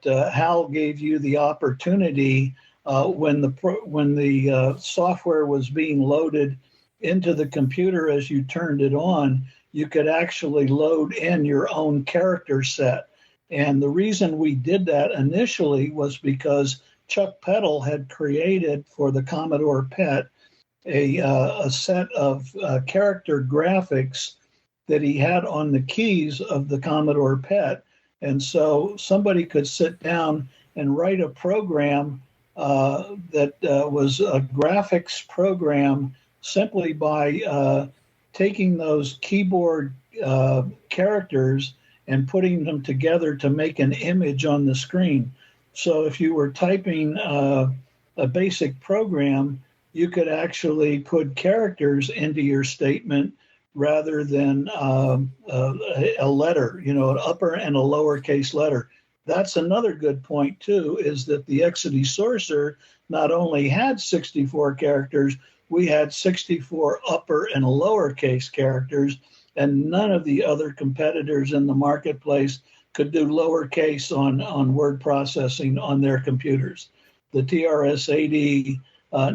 Speaker 10: Hal gave you the opportunity when the software was being loaded into the computer as you turned it on, you could actually load in your own character set. And the reason we did that initially was because Chuck Peddle had created for the Commodore PET a set of character graphics that he had on the keys of the Commodore PET. And so somebody could sit down and write a program that was a graphics program simply by taking those keyboard characters and putting them together to make an image on the screen. So if you were typing a basic program, you could actually put characters into your statement rather than a letter, an upper and a lowercase letter. That's another good point, too, is that the Exidy Sorcerer not only had 64 characters, we had 64 upper and lowercase characters, and none of the other competitors in the marketplace could do lowercase on word processing on their computers. The TRS-80,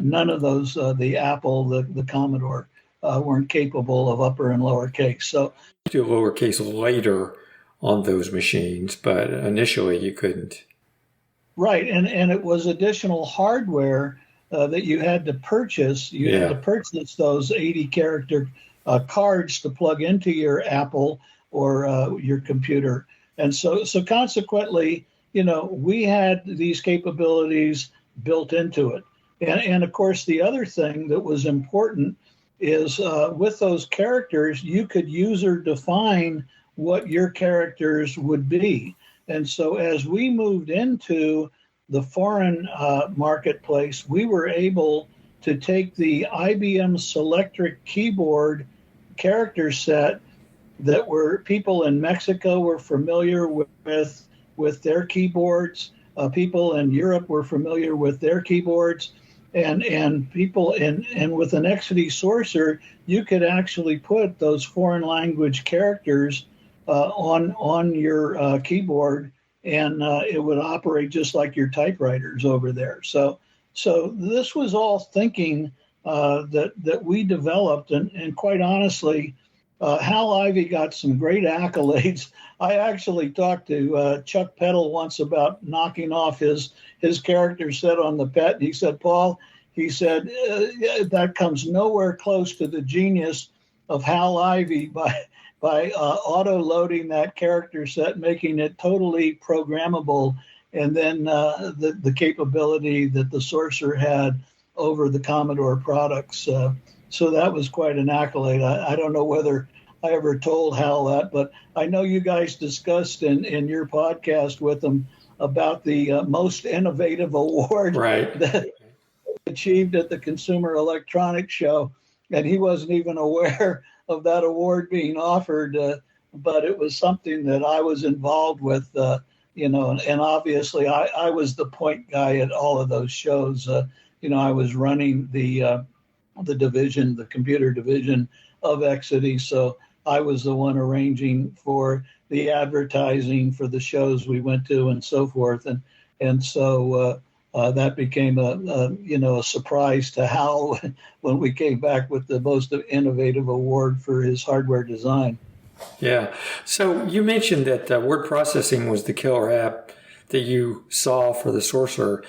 Speaker 10: none of those, the Apple, the Commodore, weren't capable of upper and lowercase. So
Speaker 2: you do lowercase later on those machines, but initially you couldn't.
Speaker 10: Right, and it was additional hardware that you had to purchase. You had to purchase those 80-character cards to plug into your Apple or your computer. And so consequently, we had these capabilities built into it. And of course, the other thing that was important is with those characters, you could user define what your characters would be. And so as we moved into the foreign marketplace, we were able to take the IBM Selectric keyboard character set that were people in Mexico were familiar with their keyboards. People in Europe were familiar with their keyboards, and people and with an Exidy Sorcerer, you could actually put those foreign language characters on your keyboard, and it would operate just like your typewriters over there. So this was all thinking that we developed, and quite honestly, Hal Ivey got some great accolades. I actually talked to Chuck Peddle once about knocking off his character set on the PET. And he said, Paul, that comes nowhere close to the genius of Hal Ivey by auto-loading that character set, making it totally programmable, and then the capability that the Sorcerer had over the Commodore products. So that was quite an accolade. I don't know whether I ever told Hal that, but I know you guys discussed in your podcast with him about the most innovative award that achieved at the Consumer Electronics Show, and he wasn't even aware of that award being offered, but it was something that I was involved with, and obviously I was the point guy at all of those shows. I was running the division, the computer division of Exidy, so I was the one arranging for the advertising for the shows we went to and so forth, and so that became a surprise to Hal when we came back with the most innovative award for his hardware design.
Speaker 2: Yeah. So you mentioned that word processing was the killer app that you saw for the Sorcerer.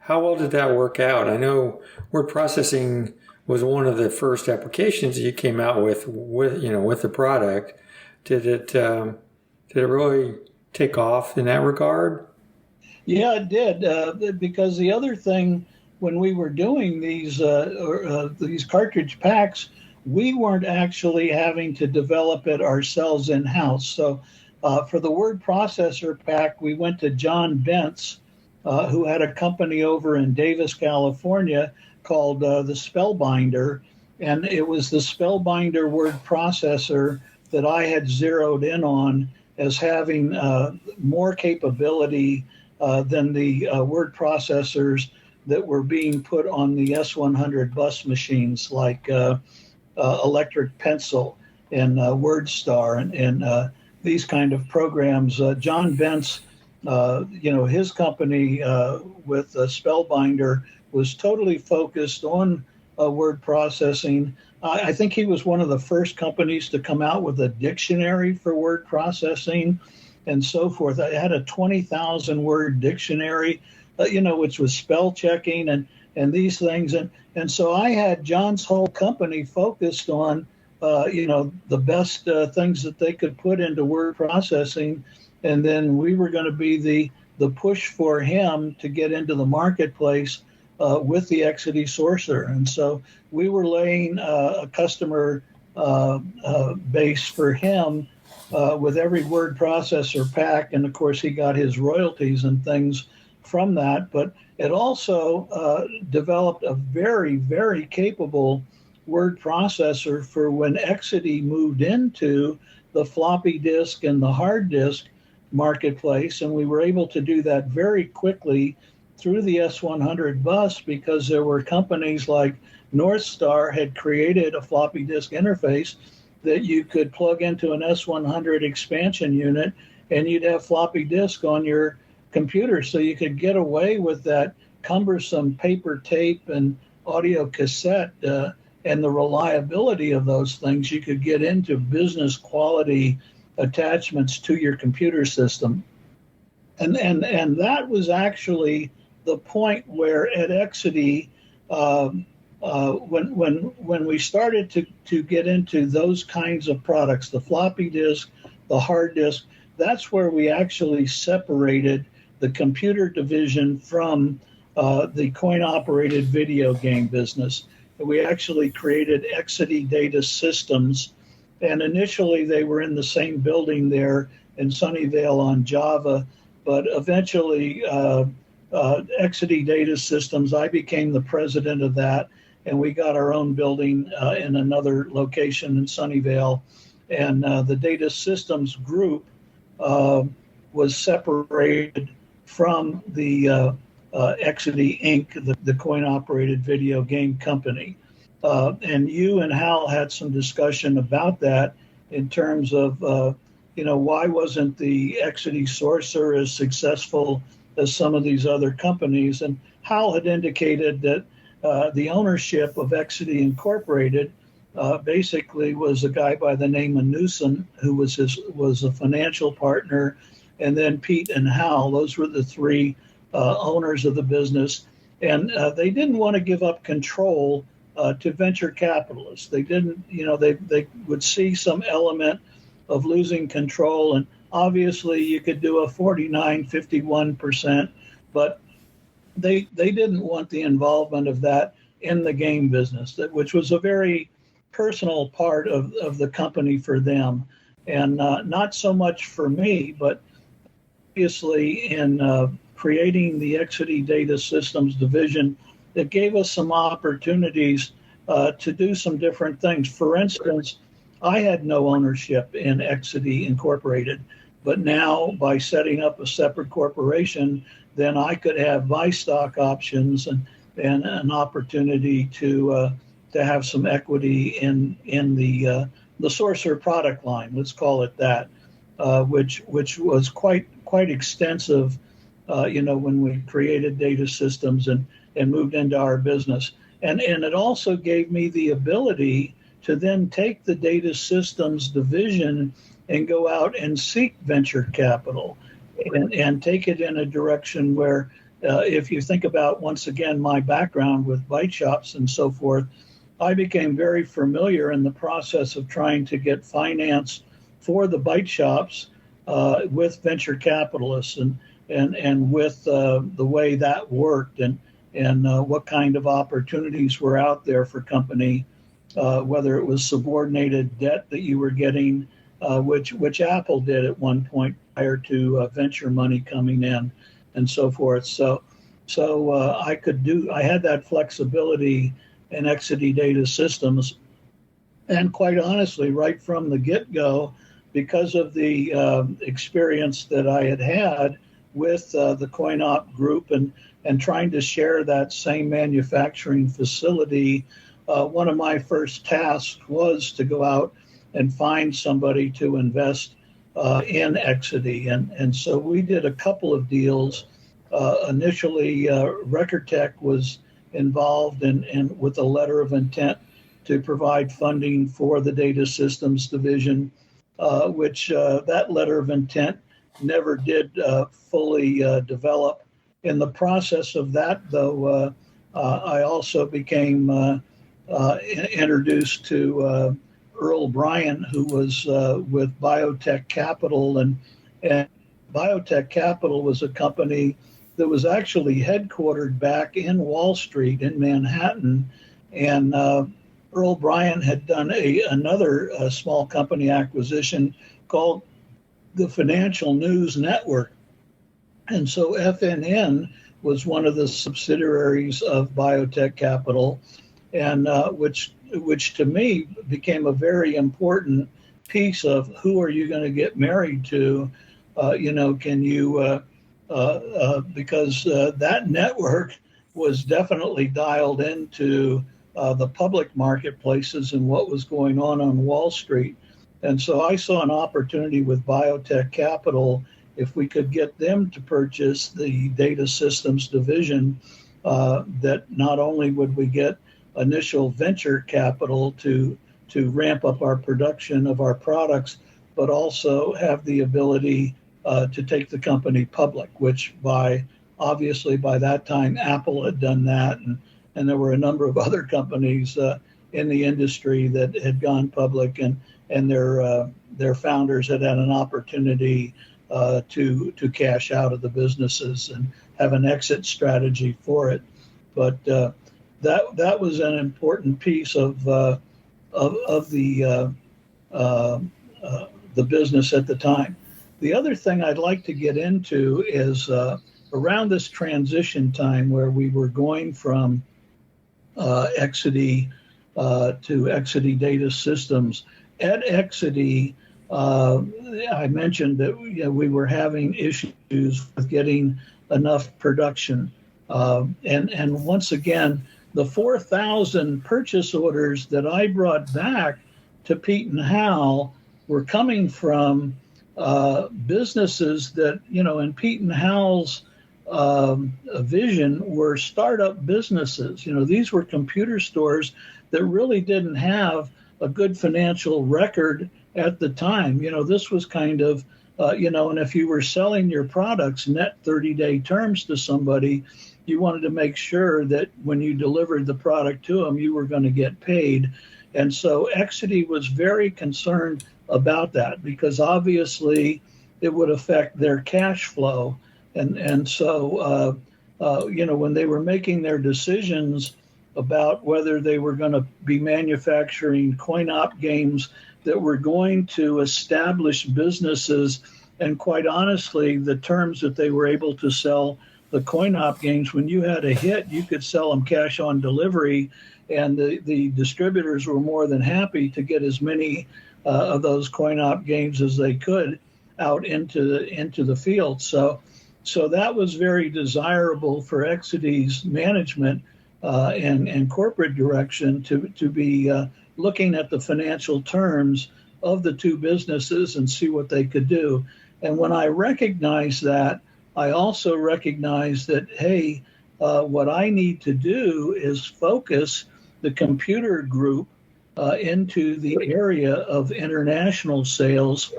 Speaker 2: How well did that work out? I know word processing was one of the first applications that you came out with the product. Did it really take off in that regard?
Speaker 10: Yeah, it did. Because the other thing, when we were doing these cartridge packs, we weren't actually having to develop it ourselves in-house. So for the word processor pack, we went to John Bentz, who had a company over in Davis, California, called the Spellbinder, and it was the Spellbinder word processor that I had zeroed in on as having more capability than the word processors that were being put on the S100 bus machines, like Electric Pencil and WordStar and these kind of programs. John Bentz, his company with Spellbinder was totally focused on word processing. I think he was one of the first companies to come out with a dictionary for word processing and so forth. I had a 20,000 word dictionary, which was spell checking and these things. And so I had John's whole company focused on, the best things that they could put into word processing. And then we were going to be the push for him to get into the marketplace with the Exidy Sorcerer. And so we were laying a customer base for him with every word processor pack. And of course, he got his royalties and things from that. But it also developed a very, very capable word processor for when Exidy moved into the floppy disk and the hard disk marketplace. And we were able to do that very quickly through the S100 bus, because there were companies like Northstar had created a floppy disk interface that you could plug into an S100 expansion unit, and you'd have floppy disk on your computer. So you could get away with that cumbersome paper tape and audio cassette and the reliability of those things. You could get into business quality attachments to your computer system. And that was actually the point where at Exidy, when we started to get into those kinds of products, the floppy disk, the hard disk, that's where we actually separated the computer division from the coin-operated video game business. We actually created Exidy Data Systems, and initially they were in the same building there in Sunnyvale on Java, but eventually Exidy Data Systems, I became the president of that, and we got our own building in another location in Sunnyvale. And the Data Systems group was separated from the Exidy Inc., the coin-operated video game company. And you and Hal had some discussion about that in terms of, why wasn't the Exidy Sorcerer as successful as some of these other companies? And Hal had indicated that the ownership of Exidy Incorporated basically was a guy by the name of Newsom, who was a financial partner, and then Pete and Hal. Those were the three owners of the business, and they didn't want to give up control to venture capitalists. They didn't, they would see some element of losing control, and obviously you could do a 49-51%, but they didn't want the involvement of that in the game business, which was a very personal part of the company for them, and not so much for me, but obviously in creating the Exidy Data Systems division, that gave us some opportunities to do some different things. For instance, I had no ownership in Exidy Incorporated, but now by setting up a separate corporation, then I could have buy stock options and an opportunity to have some equity in the Sorcerer product line. Let's call it that, which was quite extensive. When we created Data Systems and moved into our business, and it also gave me the ability to then take the Data Systems division and go out and seek venture capital and take it in a direction where, if you think about, once again, my background with Byte Shops and so forth, I became very familiar in the process of trying to get finance for the Byte Shops with venture capitalists and with the way that worked and what kind of opportunities were out there for company, whether it was subordinated debt that you were getting, which Apple did at one point prior to venture money coming in and so forth. So I had that flexibility in Exidy Data Systems. And quite honestly, right from the get-go, because of the experience that I had with the CoinOp group and trying to share that same manufacturing facility, one of my first tasks was to go out and find somebody to invest in Exidy. And so we did a couple of deals. Initially, Recordtech was involved in with a letter of intent to provide funding for the Data Systems division, which that letter of intent never did fully develop. In the process of that, though, I also became introduced to Earl Bryan, who was with Biotech Capital, and Biotech Capital was a company that was actually headquartered back in Wall Street in Manhattan, and Earl Bryan had done another small company acquisition called the Financial News Network. And so FNN was one of the subsidiaries of Biotech Capital, and which to me became a very important piece of who are you going to get married to? Can you, because that network was definitely dialed into the public marketplaces and what was going on Wall Street. And so I saw an opportunity with Biotech Capital, if we could get them to purchase the Data Systems division, that not only would we get initial venture capital to ramp up our production of our products, but also have the ability to take the company public, which obviously by that time Apple had done that, and there were a number of other companies in the industry that had gone public, and their founders had an opportunity to cash out of the businesses and have an exit strategy for it. But that was an important piece of the business at the time. The other thing I'd like to get into is around this transition time where we were going from Exidy to Exidy Data Systems. At Exidy, I mentioned that we were having issues with getting enough production. And once again, the 4,000 purchase orders that I brought back to Pete and Hal were coming from businesses that, in Pete and Hal's vision were startup businesses. These were computer stores that really didn't have a good financial record at the time. This was kind of, and if you were selling your products net 30-day terms to somebody, you wanted to make sure that when you delivered the product to them, you were going to get paid. And so Exidy was very concerned about that because obviously it would affect their cash flow. And so, when they were making their decisions about whether they were going to be manufacturing coin-op games that were going to establish businesses, and quite honestly, the terms that they were able to sell the coin-op games, when you had a hit, you could sell them cash on delivery, and the distributors were more than happy to get as many of those coin-op games as they could out into the field. So that was very desirable for Exidy's management and corporate direction to be looking at the financial terms of the two businesses and see what they could do. And when I recognized that, I also recognized that, hey, what I need to do is focus the computer group into the area of international sales,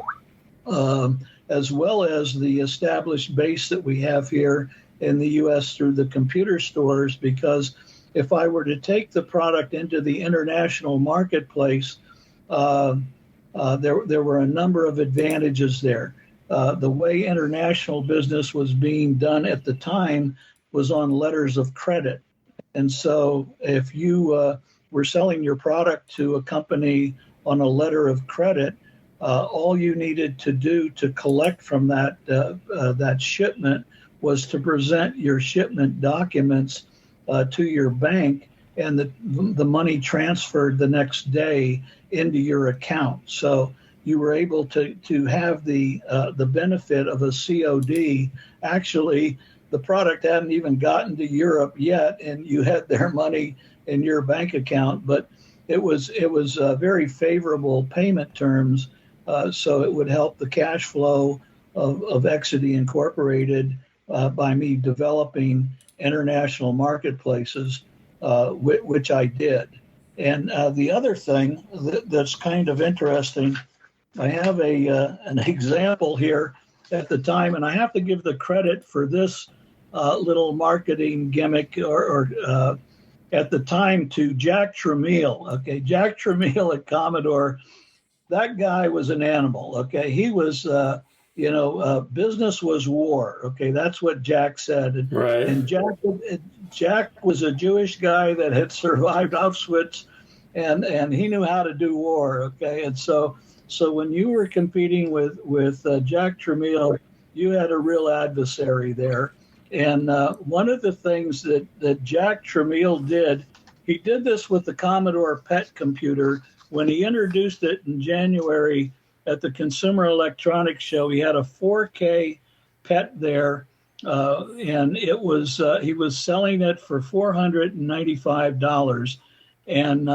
Speaker 10: as well as the established base that we have here in the U.S. through the computer stores, because if I were to take the product into the international marketplace, there were a number of advantages there. The way international business was being done at the time was on letters of credit. And so if you were selling your product to a company on a letter of credit, all you needed to do to collect from that shipment was to present your shipment documents to your bank, and the money transferred the next day into your account. So you were able to have the benefit of a COD. Actually, the product hadn't even gotten to Europe yet, and you had their money in your bank account. But it was very favorable payment terms, so it would help the cash flow of Exidy Incorporated by me developing international marketplaces, which I did. And the other thing that's kind of interesting, I have an example here at the time, and I have to give the credit for this little marketing gimmick or at the time to Jack Tramiel. Okay, Jack Tramiel at Commodore, that guy was an animal. Okay, he was, business was war. Okay, that's what Jack said.
Speaker 2: Right.
Speaker 10: And Jack was a Jewish guy that had survived Auschwitz, and he knew how to do war. Okay, and so when you were competing with Jack Tramiel, you had a real adversary there. And one of the things that Jack Tramiel did, he did this with the Commodore PET computer. When he introduced it in January at the Consumer Electronics Show, he had a 4K PET there, and it was he was selling it for $495, and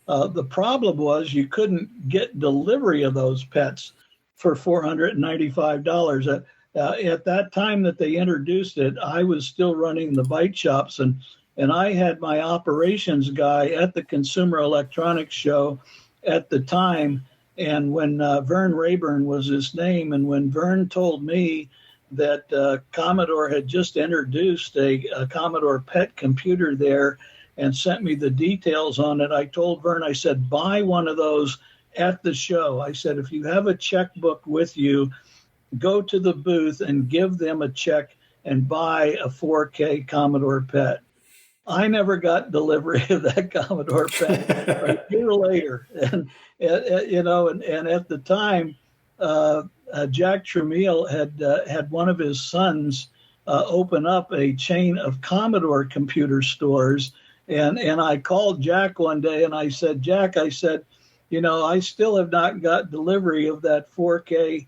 Speaker 10: the problem was you couldn't get delivery of those PETs for $495. At that time that they introduced it, I was still running the Byte Shops, and I had my operations guy at the Consumer Electronics Show at the time. And when Vern Rayburn was his name, and when Vern told me that Commodore had just introduced a Commodore PET computer there and sent me the details on it, I told Vern, I said, buy one of those at the show. I said, if you have a checkbook with you, go to the booth and give them a check and buy a 4K Commodore PET. I never got delivery of that Commodore PET a year later. And at the time, Jack Tramiel had one of his sons open up a chain of Commodore computer stores. And I called Jack one day and I said, Jack, I still have not got delivery of that 4K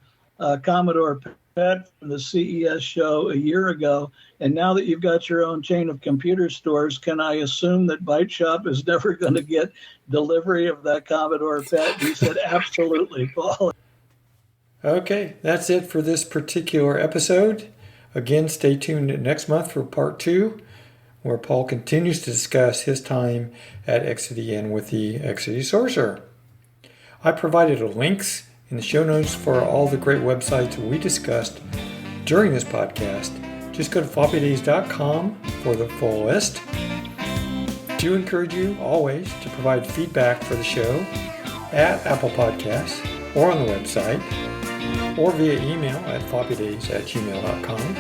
Speaker 10: Commodore PET from the CES show a year ago. And now that you've got your own chain of computer stores, can I assume that Byte Shop is never going to get delivery of that Commodore PET? He said, absolutely, Paul.
Speaker 2: Okay, that's it for this particular episode. Again, stay tuned next month for part 2, where Paul continues to discuss his time at Exidy and with the Exidy Sorcerer. I provided links in the show notes for all the great websites we discussed during this podcast. Just go to floppydays.com for the full list. I do encourage you always to provide feedback for the show at Apple Podcasts or on the website, or via email at floppydays@gmail.com,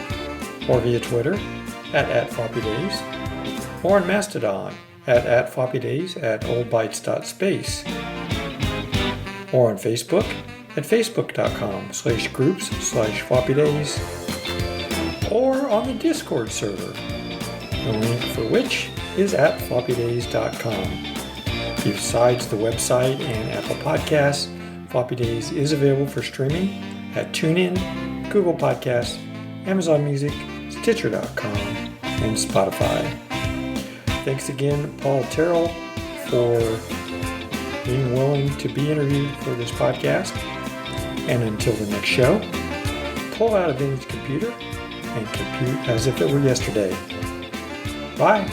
Speaker 2: or via Twitter at floppydays, or on Mastodon at floppydays at oldbytes.space, or on Facebook at facebook.com/groups/floppydays, or on the Discord server, the link for which is at floppydays.com. Besides the website and Apple Podcasts, Floppy Days is available for streaming at TuneIn, Google Podcasts, Amazon Music, Stitcher.com, and Spotify. Thanks again, Paul Terrell, for being willing to be interviewed for this podcast. And until the next show, pull out a vintage computer and compute as if it were yesterday. Bye.